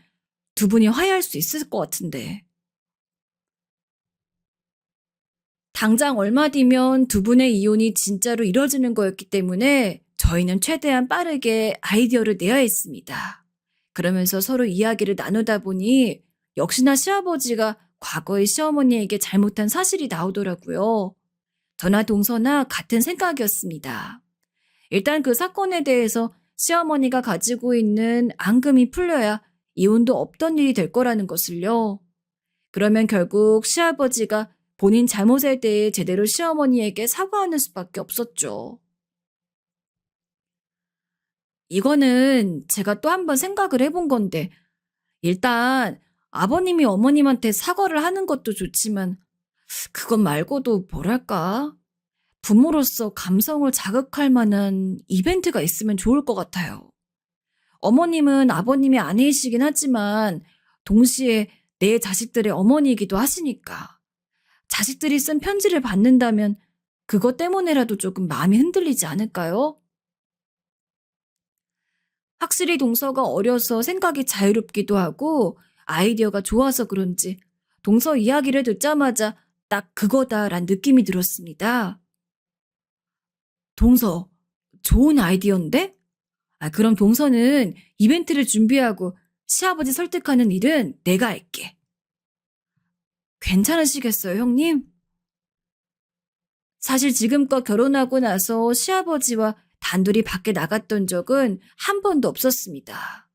두 분이 화해할 수 있을 것 같은데. 당장 얼마 뒤면 두 분의 이혼이 진짜로 이뤄지는 거였기 때문에 저희는 최대한 빠르게 아이디어를 내야 했습니다. 그러면서 서로 이야기를 나누다 보니 역시나 시아버지가 과거에 시어머니에게 잘못한 사실이 나오더라고요. 저나 동서나 같은 생각이었습니다. 일단 그 사건에 대해서 시어머니가 가지고 있는 앙금이 풀려야 이혼도 없던 일이 될 거라는 것을요. 그러면 결국 시아버지가 본인 잘못에 대해 제대로 시어머니에게 사과하는 수밖에 없었죠. 이거는 제가 또 한 번 생각을 해본 건데 일단 아버님이 어머님한테 사과를 하는 것도 좋지만 그것 말고도 뭐랄까? 부모로서 감성을 자극할 만한 이벤트가 있으면 좋을 것 같아요. 어머님은 아버님이 아내이시긴 하지만 동시에 내 자식들의 어머니이기도 하시니까 자식들이 쓴 편지를 받는다면 그것 때문에라도 조금 마음이 흔들리지 않을까요? 확실히 동서가 어려서 생각이 자유롭기도 하고 아이디어가 좋아서 그런지 동서 이야기를 듣자마자 딱 그거다란 느낌이 들었습니다. 동서, 좋은 아이디어인데? 그럼 동서는 이벤트를 준비하고 시아버지 설득하는 일은 내가 할게. 괜찮으시겠어요, 형님? 사실 지금껏 결혼하고 나서 시아버지와 단둘이 밖에 나갔던 적은 한 번도 없었습니다.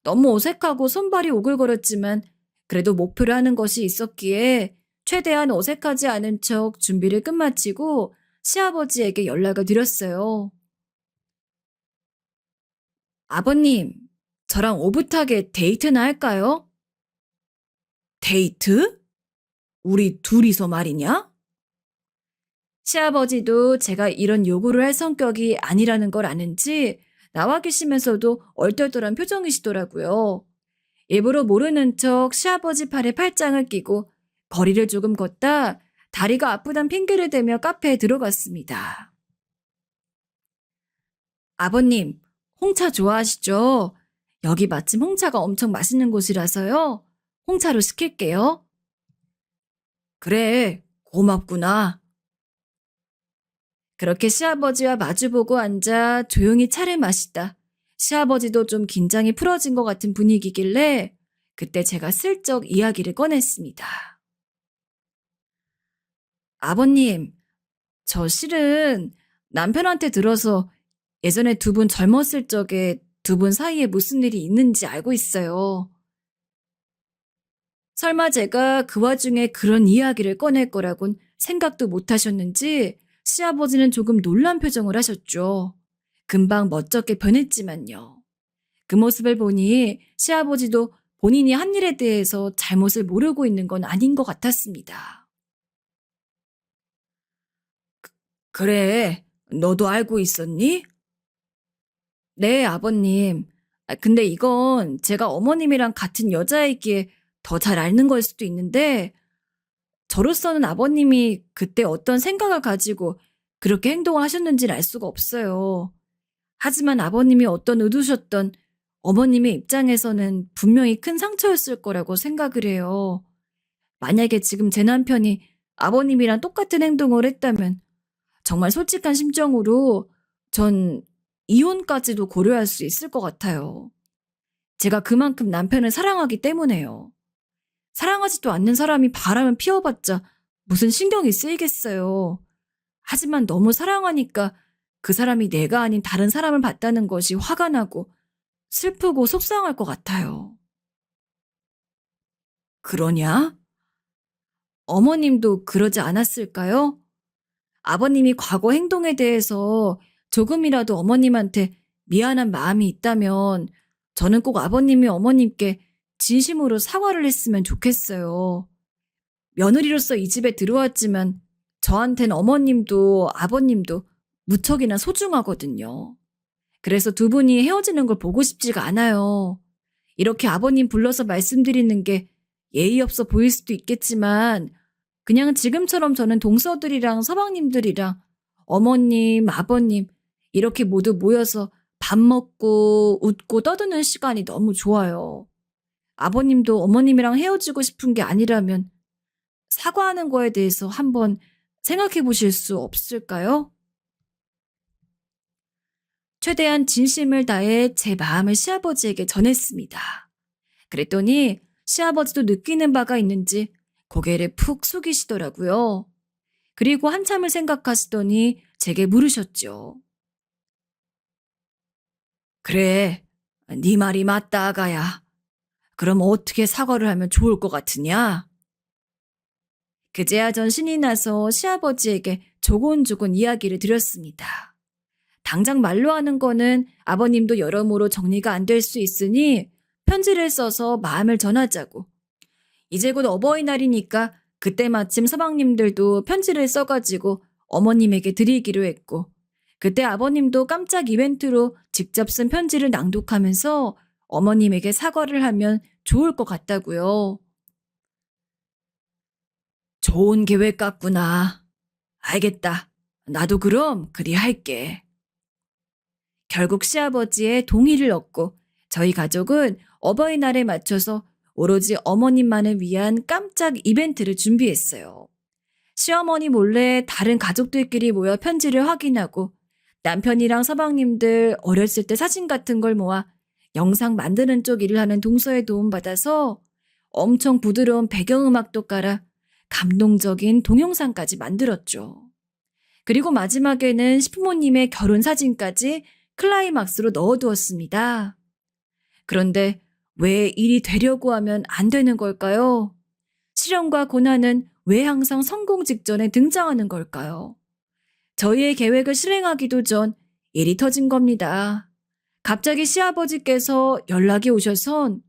너무 어색하고 손발이 오글거렸지만 그래도 목표로 하는 것이 있었기에 최대한 어색하지 않은 척 준비를 끝마치고 시아버지에게 연락을 드렸어요. 아버님, 저랑 오붓하게 데이트나 할까요? 데이트? 우리 둘이서 말이냐? 시아버지도 제가 이런 요구를 할 성격이 아니라는 걸 아는지 나와 계시면서도 얼떨떨한 표정이시더라고요. 일부러 모르는 척 시아버지 팔에 팔짱을 끼고 거리를 조금 걷다 다리가 아프단 핑계를 대며 카페에 들어갔습니다. 아버님, 홍차 좋아하시죠? 여기 마침 홍차가 엄청 맛있는 곳이라서요. 홍차로 시킬게요. 그래, 고맙구나. 그렇게 시아버지와 마주보고 앉아 조용히 차를 마시다 시아버지도 좀 긴장이 풀어진 것 같은 분위기길래 그때 제가 슬쩍 이야기를 꺼냈습니다. 아버님, 저 실은 남편한테 들어서 예전에 두 분 젊었을 적에 두 분 사이에 무슨 일이 있는지 알고 있어요. 설마 제가 그 와중에 그런 이야기를 꺼낼 거라곤 생각도 못 하셨는지 시아버지는 조금 놀란 표정을 하셨죠. 금방 멋쩍게 변했지만요. 그 모습을 보니 시아버지도 본인이 한 일에 대해서 잘못을 모르고 있는 건 아닌 것 같았습니다. 그래, 너도 알고 있었니? 네, 아버님. 근데 이건 제가 어머님이랑 같은 여자이기에 더 잘 아는 걸 수도 있는데 저로서는 아버님이 그때 어떤 생각을 가지고 그렇게 행동을 하셨는지를 알 수가 없어요. 하지만 아버님이 어떤 의도셨던 어머님의 입장에서는 분명히 큰 상처였을 거라고 생각을 해요. 만약에 지금 제 남편이 아버님이랑 똑같은 행동을 했다면 정말 솔직한 심정으로 전 이혼까지도 고려할 수 있을 것 같아요. 제가 그만큼 남편을 사랑하기 때문에요. 사랑하지도 않는 사람이 바람을 피워봤자 무슨 신경이 쓰이겠어요. 하지만 너무 사랑하니까 그 사람이 내가 아닌 다른 사람을 봤다는 것이 화가 나고 슬프고 속상할 것 같아요. 그러냐? 어머님도 그러지 않았을까요? 아버님이 과거 행동에 대해서 조금이라도 어머님한테 미안한 마음이 있다면 저는 꼭 아버님이 어머님께 진심으로 사과를 했으면 좋겠어요. 며느리로서 이 집에 들어왔지만 저한텐 어머님도 아버님도 무척이나 소중하거든요. 그래서 두 분이 헤어지는 걸 보고 싶지가 않아요. 이렇게 아버님 불러서 말씀드리는 게 예의 없어 보일 수도 있겠지만 그냥 지금처럼 저는 동서들이랑 서방님들이랑 어머님, 아버님 이렇게 모두 모여서 밥 먹고 웃고 떠드는 시간이 너무 좋아요. 아버님도 어머님이랑 헤어지고 싶은 게 아니라면 사과하는 거에 대해서 한번 생각해 보실 수 없을까요? 최대한 진심을 다해 제 마음을 시아버지에게 전했습니다. 그랬더니 시아버지도 느끼는 바가 있는지 고개를 푹 숙이시더라고요. 그리고 한참을 생각하시더니 제게 물으셨죠. 그래, 네 말이 맞다, 아가야. 그럼 어떻게 사과를 하면 좋을 것 같으냐? 그제야 전 신이 나서 시아버지에게 조곤조곤 이야기를 드렸습니다. 당장 말로 하는 거는 아버님도 여러모로 정리가 안 될 수 있으니 편지를 써서 마음을 전하자고. 이제 곧 어버이날이니까 그때 마침 서방님들도 편지를 써가지고 어머님에게 드리기로 했고 그때 아버님도 깜짝 이벤트로 직접 쓴 편지를 낭독하면서 어머님에게 사과를 하면 좋을 것 같다고요. 좋은 계획 같구나. 알겠다. 나도 그럼 그리 할게. 결국 시아버지의 동의를 얻고 저희 가족은 어버이날에 맞춰서 오로지 어머님만을 위한 깜짝 이벤트를 준비했어요. 시어머니 몰래 다른 가족들끼리 모여 편지를 확인하고 남편이랑 서방님들 어렸을 때 사진 같은 걸 모아 영상 만드는 쪽 일을 하는 동서의 도움받아서 엄청 부드러운 배경음악도 깔아 감동적인 동영상까지 만들었죠. 그리고 마지막에는 시부모님의 결혼 사진까지 클라이막스로 넣어두었습니다. 그런데 왜 일이 되려고 하면 안 되는 걸까요? 시련과 고난은 왜 항상 성공 직전에 등장하는 걸까요? 저희의 계획을 실행하기도 전 일이 터진 겁니다. 갑자기 시아버지께서 연락이 오셔선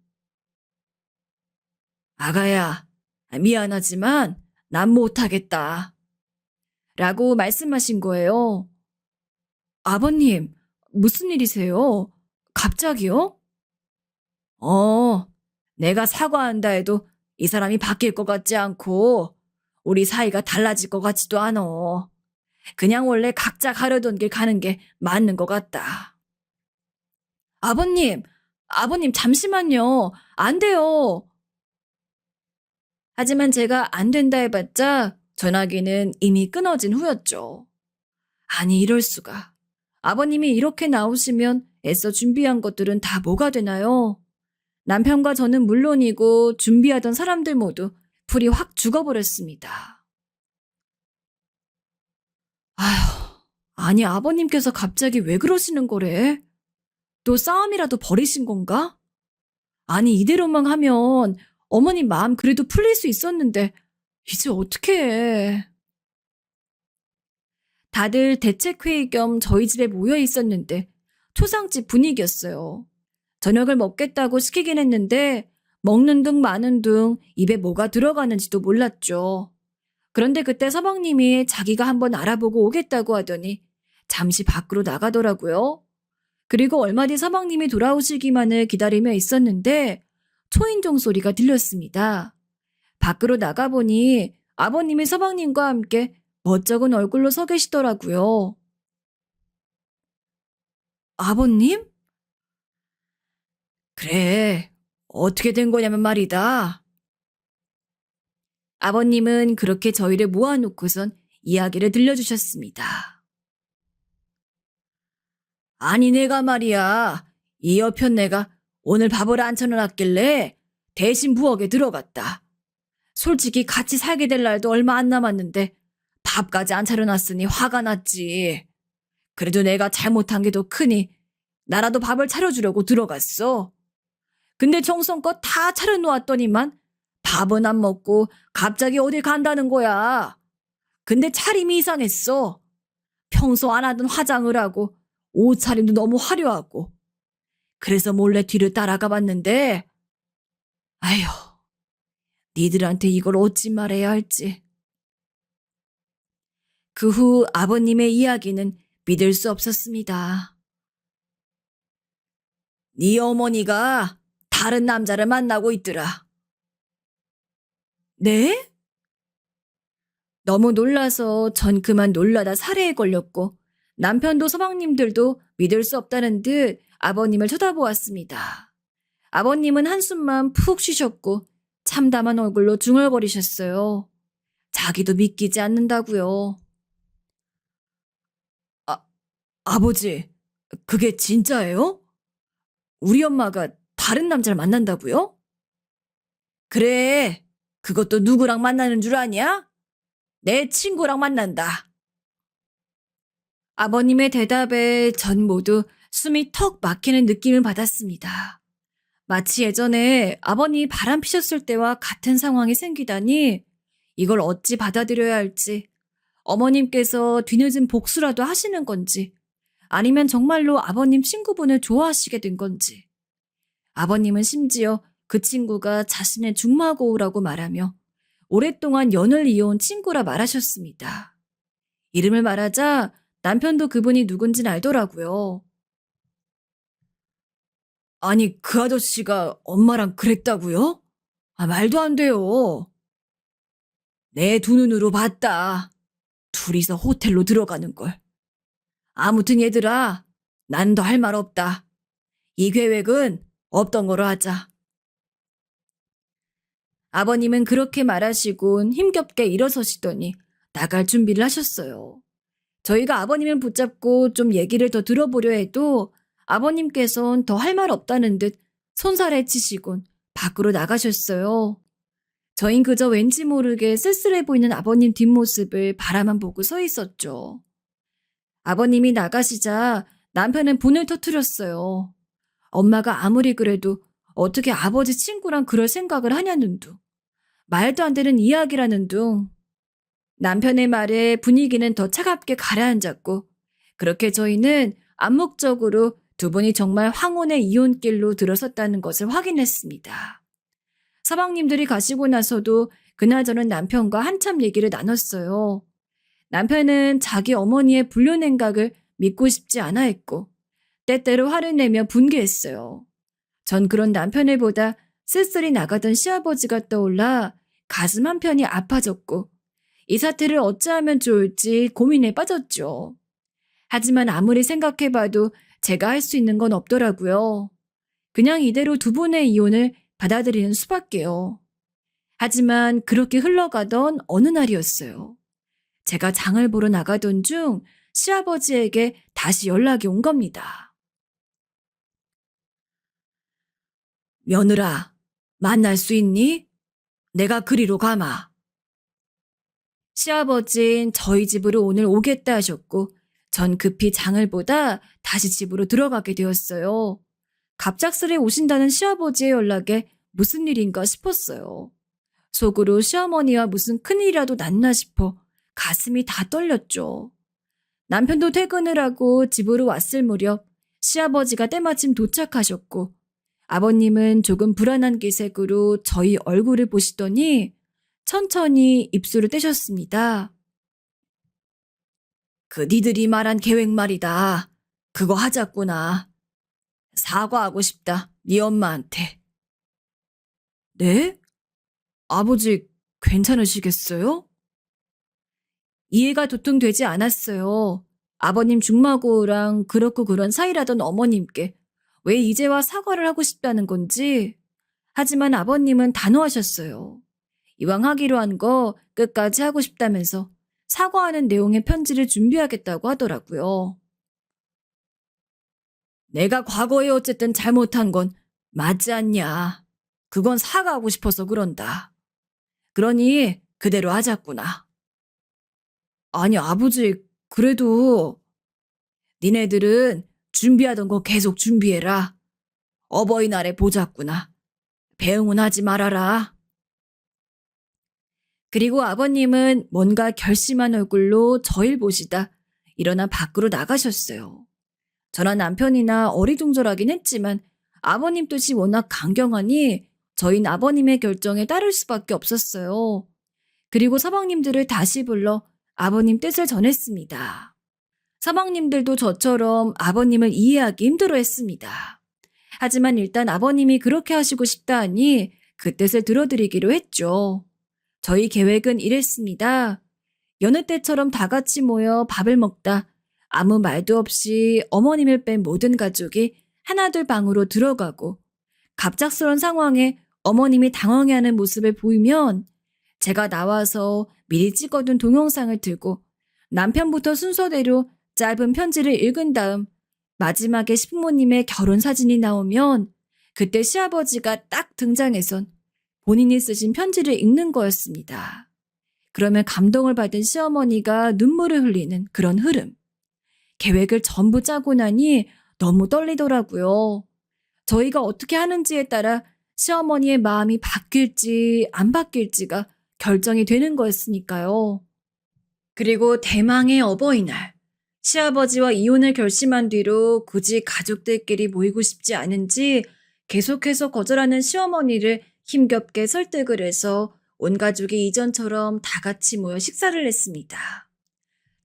아가야, 미안하지만 난 못하겠다. 라고 말씀하신 거예요. 아버님, 무슨 일이세요? 갑자기요? 어, 내가 사과한다 해도 이 사람이 바뀔 것 같지 않고 우리 사이가 달라질 것 같지도 않어. 그냥 원래 각자 가려던 길 가는 게 맞는 것 같다. 아버님, 아버님 잠시만요. 안 돼요. 하지만 제가 안 된다 해봤자 전화기는 이미 끊어진 후였죠. 아니 이럴 수가. 아버님이 이렇게 나오시면 애써 준비한 것들은 다 뭐가 되나요? 남편과 저는 물론이고 준비하던 사람들 모두 불이 확 죽어버렸습니다. 아휴, 아니 아버님께서 갑자기 왜 그러시는 거래? 또 싸움이라도 벌이신 건가? 아니 이대로만 하면 어머님 마음 그래도 풀릴 수 있었는데 이제 어떻게 해? 다들 대책회의 겸 저희 집에 모여 있었는데 초상집 분위기였어요. 저녁을 먹겠다고 시키긴 했는데 먹는 둥 마는 둥 입에 뭐가 들어가는지도 몰랐죠. 그런데 그때 서방님이 자기가 한번 알아보고 오겠다고 하더니 잠시 밖으로 나가더라고요. 그리고 얼마 뒤 서방님이 돌아오시기만을 기다리며 있었는데 초인종 소리가 들렸습니다. 밖으로 나가보니 아버님이 서방님과 함께 멋쩍은 얼굴로 서 계시더라고요. 아버님? 그래, 어떻게 된 거냐면 말이다. 아버님은 그렇게 저희를 모아놓고선 이야기를 들려주셨습니다. 아니 내가 말이야, 이 여편 내가 오늘 밥을 안 차려놨길래 대신 부엌에 들어갔다. 솔직히 같이 살게 될 날도 얼마 안 남았는데 밥까지 안 차려놨으니 화가 났지. 그래도 내가 잘못한 게 더 크니 나라도 밥을 차려주려고 들어갔어. 근데 정성껏 다 차려놓았더니만 밥은 안 먹고 갑자기 어딜 간다는 거야. 근데 차림이 이상했어. 평소 안 하던 화장을 하고 옷차림도 너무 화려하고. 그래서 몰래 뒤를 따라가 봤는데 아휴, 니들한테 이걸 어찌 말해야 할지. 그 후 아버님의 이야기는 믿을 수 없었습니다. 네 어머니가 다른 남자를 만나고 있더라. 네? 너무 놀라서 전 그만 놀라다 살해에 걸렸고 남편도 서방님들도 믿을 수 없다는 듯 아버님을 쳐다보았습니다. 아버님은 한숨만 푹 쉬셨고 참담한 얼굴로 중얼거리셨어요. 자기도 믿기지 않는다고요. 아, 아버지, 그게 진짜예요? 우리 엄마가 다른 남자를 만난다고요? 그래, 그것도 누구랑 만나는 줄 아냐? 내 친구랑 만난다. 아버님의 대답에 전 모두 숨이 턱 막히는 느낌을 받았습니다. 마치 예전에 아버님이 바람 피셨을 때와 같은 상황이 생기다니 이걸 어찌 받아들여야 할지, 어머님께서 뒤늦은 복수라도 하시는 건지, 아니면 정말로 아버님 친구분을 좋아하시게 된 건지. 아버님은 심지어 그 친구가 자신의 중마고우라고 말하며 오랫동안 연을 이어온 친구라 말하셨습니다. 이름을 말하자 남편도 그분이 누군진 알더라고요. 아니, 그 아저씨가 엄마랑 그랬다고요? 아, 말도 안 돼요. 내 두 눈으로 봤다. 둘이서 호텔로 들어가는 걸. 아무튼 얘들아, 난 더 할 말 없다. 이 계획은 없던 거로 하자. 아버님은 그렇게 말하시곤 힘겹게 일어서시더니 나갈 준비를 하셨어요. 저희가 아버님을 붙잡고 좀 얘기를 더 들어보려 해도 아버님께선 더 할 말 없다는 듯 손살에 치시곤 밖으로 나가셨어요. 저흰 그저 왠지 모르게 쓸쓸해 보이는 아버님 뒷모습을 바라만 보고 서 있었죠. 아버님이 나가시자 남편은 분을 터뜨렸어요. 엄마가 아무리 그래도 어떻게 아버지 친구랑 그럴 생각을 하냐는 둥. 말도 안 되는 이야기라는 둥. 남편의 말에 분위기는 더 차갑게 가라앉았고 그렇게 저희는 암묵적으로 두 분이 정말 황혼의 이혼길로 들어섰다는 것을 확인했습니다. 서방님들이 가시고 나서도 그날 저는 남편과 한참 얘기를 나눴어요. 남편은 자기 어머니의 불륜행각을 믿고 싶지 않아 했고 때때로 화를 내며 분개했어요. 전 그런 남편을 보다 쓸쓸히 나가던 시아버지가 떠올라 가슴 한편이 아파졌고 이 사태를 어찌하면 좋을지 고민에 빠졌죠. 하지만 아무리 생각해봐도 제가 할 수 있는 건 없더라고요. 그냥 이대로 두 분의 이혼을 받아들이는 수밖에요. 하지만 그렇게 흘러가던 어느 날이었어요. 제가 장을 보러 나가던 중 시아버지에게 다시 연락이 온 겁니다. 며느라, 만날 수 있니? 내가 그리로 가마. 시아버진 저희 집으로 오늘 오겠다 하셨고 전 급히 장을 보다 다시 집으로 들어가게 되었어요. 갑작스레 오신다는 시아버지의 연락에 무슨 일인가 싶었어요. 속으로 시어머니와 무슨 큰일이라도 났나 싶어 가슴이 다 떨렸죠. 남편도 퇴근을 하고 집으로 왔을 무렵 시아버지가 때마침 도착하셨고 아버님은 조금 불안한 기색으로 저희 얼굴을 보시더니 천천히 입술을 떼셨습니다. 그 니들이 말한 계획 말이다. 그거 하자꾸나. 사과하고 싶다. 네 엄마한테. 네? 아버지 괜찮으시겠어요? 이해가 도통 되지 않았어요. 아버님 중마고랑 그렇고 그런 사이라던 어머님께 왜 이제와 사과를 하고 싶다는 건지. 하지만 아버님은 단호하셨어요. 이왕 하기로 한 거 끝까지 하고 싶다면서 사과하는 내용의 편지를 준비하겠다고 하더라고요. 내가 과거에 어쨌든 잘못한 건 맞지 않냐. 그건 사과하고 싶어서 그런다. 그러니 그대로 하자꾸나. 아니 아버지 그래도 니네들은 준비하던 거 계속 준비해라. 어버이날에 보자꾸나. 배웅은 하지 말아라. 그리고 아버님은 뭔가 결심한 얼굴로 저를 보시다 일어나 밖으로 나가셨어요. 저나 남편이나 어리둥절하긴 했지만 아버님 뜻이 워낙 강경하니 저희는 아버님의 결정에 따를 수밖에 없었어요. 그리고 서방님들을 다시 불러 아버님 뜻을 전했습니다. 서방님들도 저처럼 아버님을 이해하기 힘들어했습니다. 하지만 일단 아버님이 그렇게 하시고 싶다 하니 그 뜻을 들어드리기로 했죠. 저희 계획은 이랬습니다. 여느 때처럼 다 같이 모여 밥을 먹다 아무 말도 없이 어머님을 뺀 모든 가족이 하나둘 방으로 들어가고 갑작스런 상황에 어머님이 당황해하는 모습을 보이면 제가 나와서 미리 찍어둔 동영상을 들고 남편부터 순서대로 짧은 편지를 읽은 다음 마지막에 시부모님의 결혼 사진이 나오면 그때 시아버지가 딱 등장해선 본인이 쓰신 편지를 읽는 거였습니다. 그러면 감동을 받은 시어머니가 눈물을 흘리는 그런 흐름. 계획을 전부 짜고 나니 너무 떨리더라고요. 저희가 어떻게 하는지에 따라 시어머니의 마음이 바뀔지 안 바뀔지가 결정이 되는 거였으니까요. 그리고 대망의 어버이날. 시아버지와 이혼을 결심한 뒤로 굳이 가족들끼리 모이고 싶지 않은지 계속해서 거절하는 시어머니를 힘겹게 설득을 해서 온 가족이 이전처럼 다 같이 모여 식사를 했습니다.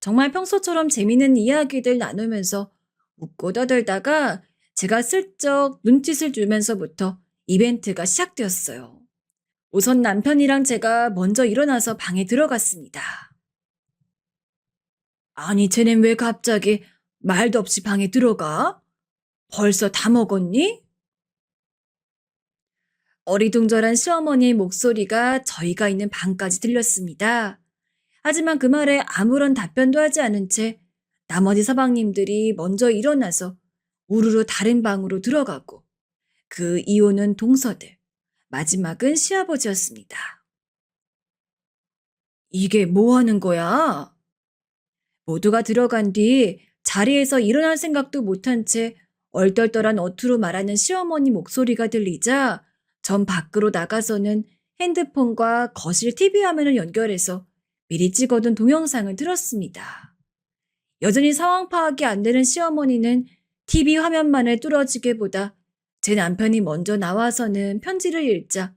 정말 평소처럼 재미있는 이야기들 나누면서 웃고 떠들다가 제가 슬쩍 눈짓을 주면서부터 이벤트가 시작되었어요. 우선 남편이랑 제가 먼저 일어나서 방에 들어갔습니다. 아니, 쟤넨 왜 갑자기 말도 없이 방에 들어가? 벌써 다 먹었니? 어리둥절한 시어머니의 목소리가 저희가 있는 방까지 들렸습니다. 하지만 그 말에 아무런 답변도 하지 않은 채 나머지 서방님들이 먼저 일어나서 우르르 다른 방으로 들어가고 그 이후는 동서들, 마지막은 시아버지였습니다. 이게 뭐 하는 거야? 모두가 들어간 뒤 자리에서 일어날 생각도 못한 채 얼떨떨한 어투로 말하는 시어머니 목소리가 들리자 전 밖으로 나가서는 핸드폰과 거실 TV 화면을 연결해서 미리 찍어둔 동영상을 틀었습니다. 여전히 상황 파악이 안 되는 시어머니는 TV 화면만을 뚫어지게 보다 제 남편이 먼저 나와서는 편지를 읽자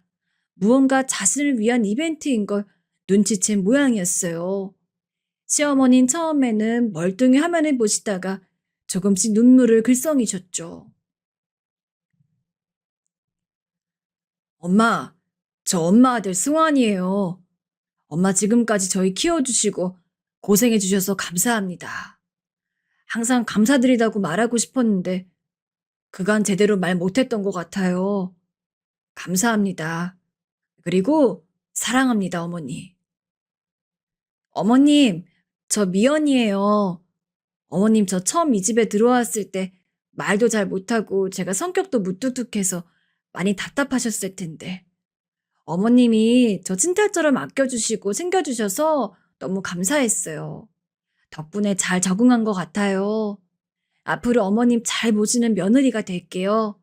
무언가 자신을 위한 이벤트인 걸 눈치챈 모양이었어요. 시어머니는 처음에는 멀뚱히 화면을 보시다가 조금씩 눈물을 글썽이셨죠. 엄마, 저 엄마 아들 승환이에요. 엄마 지금까지 저희 키워주시고 고생해주셔서 감사합니다. 항상 감사드리다고 말하고 싶었는데 그간 제대로 말 못했던 것 같아요. 감사합니다. 그리고 사랑합니다, 어머니. 어머님, 저 미연이에요. 어머님 저 처음 이 집에 들어왔을 때 말도 잘 못하고 제가 성격도 무뚝뚝해서 많이 답답하셨을 텐데 어머님이 저 친딸처럼 아껴주시고 챙겨주셔서 너무 감사했어요. 덕분에 잘 적응한 것 같아요. 앞으로 어머님 잘 모시는 며느리가 될게요.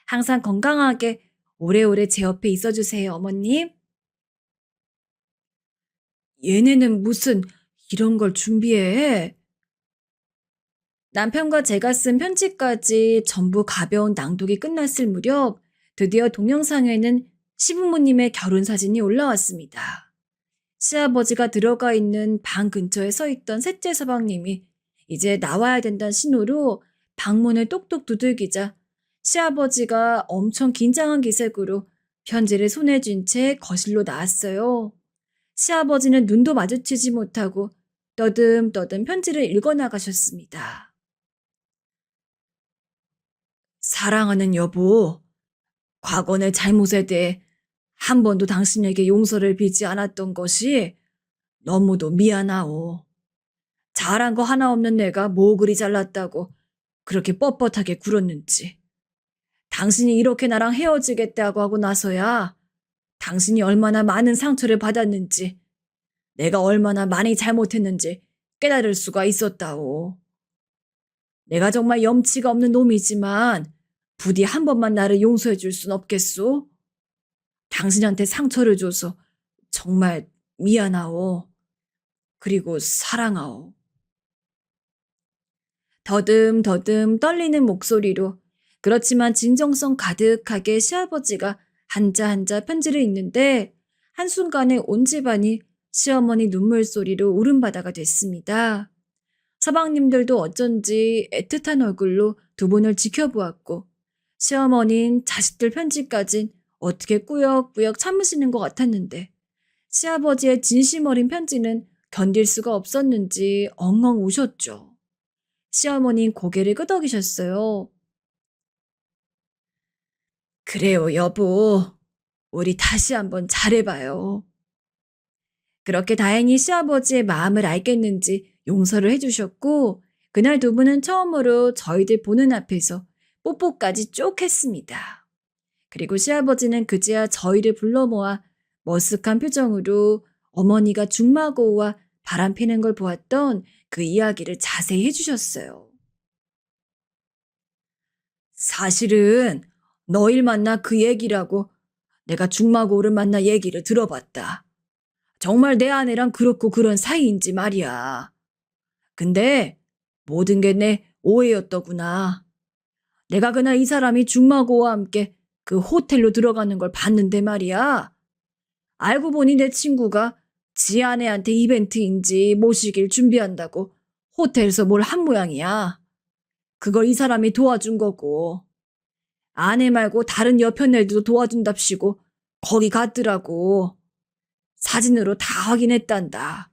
항상 건강하게 오래오래 제 옆에 있어주세요, 어머님. 얘네는 무슨 이런 걸 준비해? 남편과 제가 쓴 편지까지 전부 가벼운 낭독이 끝났을 무렵 드디어 동영상에는 시부모님의 결혼 사진이 올라왔습니다. 시아버지가 들어가 있는 방 근처에 서 있던 셋째 서방님이 이제 나와야 된다는 신호로 방문을 똑똑 두들기자 시아버지가 엄청 긴장한 기색으로 편지를 손에 쥔 채 거실로 나왔어요. 시아버지는 눈도 마주치지 못하고 떠듬떠듬 편지를 읽어나가셨습니다. 사랑하는 여보, 과거 내 잘못에 대해 한 번도 당신에게 용서를 빌지 않았던 것이 너무도 미안하오. 잘한 거 하나 없는 내가 뭐 그리 잘났다고 그렇게 뻣뻣하게 굴었는지. 당신이 이렇게 나랑 헤어지겠다고 하고 나서야 당신이 얼마나 많은 상처를 받았는지, 내가 얼마나 많이 잘못했는지 깨달을 수가 있었다오. 내가 정말 염치가 없는 놈이지만 부디 한 번만 나를 용서해 줄 순 없겠소? 당신한테 상처를 줘서 정말 미안하오. 그리고 사랑하오. 더듬더듬 떨리는 목소리로 그렇지만 진정성 가득하게 시아버지가 한자 한자 편지를 읽는데 한순간에 온 집안이 시어머니 눈물 소리로 울음바다가 됐습니다. 서방님들도 어쩐지 애틋한 얼굴로 두 분을 지켜보았고 시어머니는 자식들 편지까진 어떻게 꾸역꾸역 참으시는 것 같았는데 시아버지의 진심 어린 편지는 견딜 수가 없었는지 엉엉 우셨죠. 시어머니는 고개를 끄덕이셨어요. 그래요, 여보. 우리 다시 한번 잘해봐요. 그렇게 다행히 시아버지의 마음을 알겠는지 용서를 해주셨고 그날 두 분은 처음으로 저희들 보는 앞에서 뽀뽀까지 쭉 했습니다. 그리고 시아버지는 그제야 저희를 불러 모아 머쓱한 표정으로 어머니가 중마고우와 바람 피는 걸 보았던 그 이야기를 자세히 해주셨어요. 사실은 너일 만나 그 얘기라고 내가 중마고우를 만나 얘기를 들어봤다. 정말 내 아내랑 그렇고 그런 사이인지 말이야. 근데 모든 게 내 오해였더구나. 내가 그날 이 사람이 중마고와 함께 그 호텔로 들어가는 걸 봤는데 말이야. 알고 보니 내 친구가 지 아내한테 이벤트인지 모시길 준비한다고 호텔에서 뭘 한 모양이야. 그걸 이 사람이 도와준 거고. 아내 말고 다른 여편 애들도 도와준답시고 거기 갔더라고. 사진으로 다 확인했단다.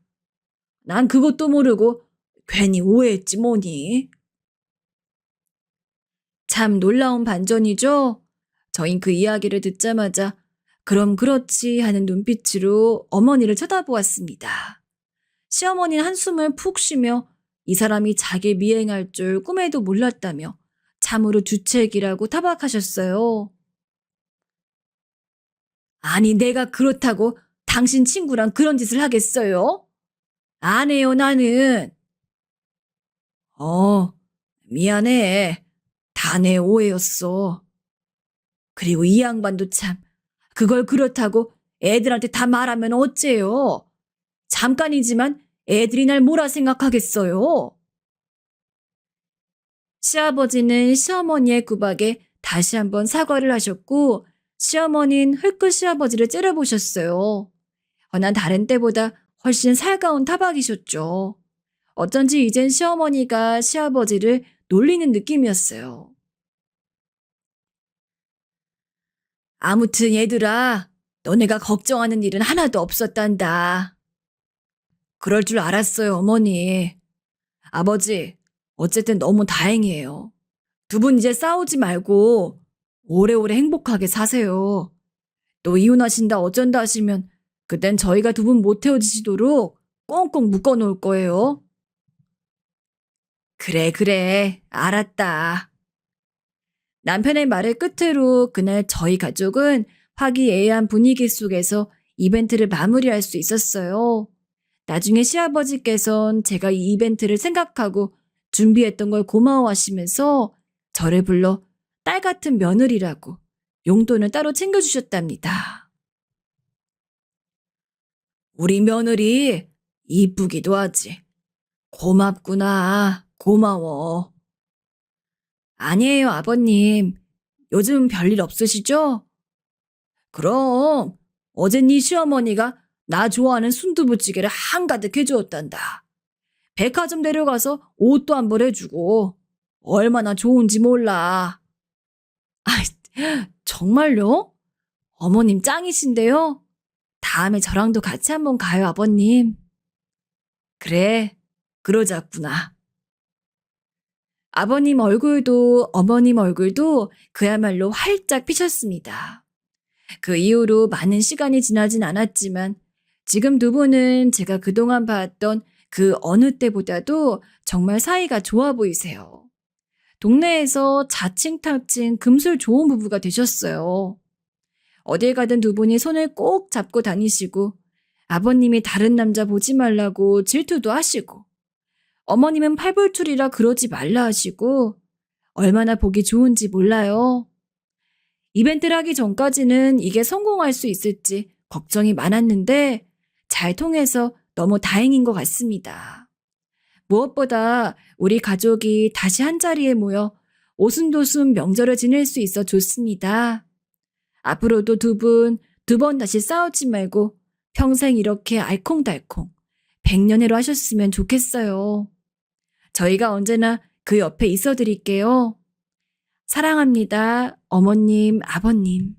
난 그것도 모르고 괜히 오해했지 뭐니. 참 놀라운 반전이죠? 저흰 그 이야기를 듣자마자 그럼 그렇지 하는 눈빛으로 어머니를 쳐다보았습니다. 시어머니는 한숨을 푹 쉬며 이 사람이 자기 미행할 줄 꿈에도 몰랐다며 참으로 주책이라고 타박하셨어요. 아니, 내가 그렇다고 당신 친구랑 그런 짓을 하겠어요? 안 해요, 나는. 어, 미안해. 다 내 오해였어. 그리고 이 양반도 참, 그걸 그렇다고 애들한테 다 말하면 어째요? 잠깐이지만 애들이 날 뭐라 생각하겠어요? 시아버지는 시어머니의 구박에 다시 한번 사과를 하셨고, 시어머니는 흘끗 시아버지를 째려보셨어요. 허나 다른 때보다 훨씬 살가운 타박이셨죠. 어쩐지 이젠 시어머니가 시아버지를 놀리는 느낌이었어요. 아무튼 얘들아, 너네가 걱정하는 일은 하나도 없었단다. 그럴 줄 알았어요, 어머니. 아버지, 어쨌든 너무 다행이에요. 두 분 이제 싸우지 말고 오래오래 행복하게 사세요. 또 이혼하신다 어쩐다 하시면 그땐 저희가 두 분 못 헤어지시도록 꽁꽁 묶어놓을 거예요. 그래, 그래. 알았다. 남편의 말을 끝으로 그날 저희 가족은 화기애애한 분위기 속에서 이벤트를 마무리할 수 있었어요. 나중에 시아버지께선 제가 이 이벤트를 생각하고 준비했던 걸 고마워하시면서 저를 불러 딸 같은 며느리라고 용돈을 따로 챙겨주셨답니다. 우리 며느리 이쁘기도 하지. 고맙구나. 고마워. 아니에요, 아버님. 요즘 별일 없으시죠? 그럼 어제 네 시어머니가 나 좋아하는 순두부찌개를 한가득 해주었단다. 백화점 데려가서 옷도 한 벌 해주고 얼마나 좋은지 몰라. 아, 정말요? 어머님 짱이신데요? 다음에 저랑도 같이 한번 가요, 아버님. 그래, 그러자꾸나. 아버님 얼굴도 어머님 얼굴도 그야말로 활짝 피셨습니다. 그 이후로 많은 시간이 지나진 않았지만 지금 두 분은 제가 그동안 봤던 그 어느 때보다도 정말 사이가 좋아 보이세요. 동네에서 자칭타칭 금술 좋은 부부가 되셨어요. 어딜 가든 두 분이 손을 꼭 잡고 다니시고 아버님이 다른 남자 보지 말라고 질투도 하시고 어머님은 팔불출이라 그러지 말라 하시고 얼마나 보기 좋은지 몰라요. 이벤트를 하기 전까지는 이게 성공할 수 있을지 걱정이 많았는데 잘 통해서 너무 다행인 것 같습니다. 무엇보다 우리 가족이 다시 한자리에 모여 오순도순 명절을 지낼 수 있어 좋습니다. 앞으로도 두 번 다시 싸우지 말고 평생 이렇게 알콩달콩 백년해로 하셨으면 좋겠어요. 저희가 언제나 그 옆에 있어 드릴게요. 사랑합니다. 어머님, 아버님.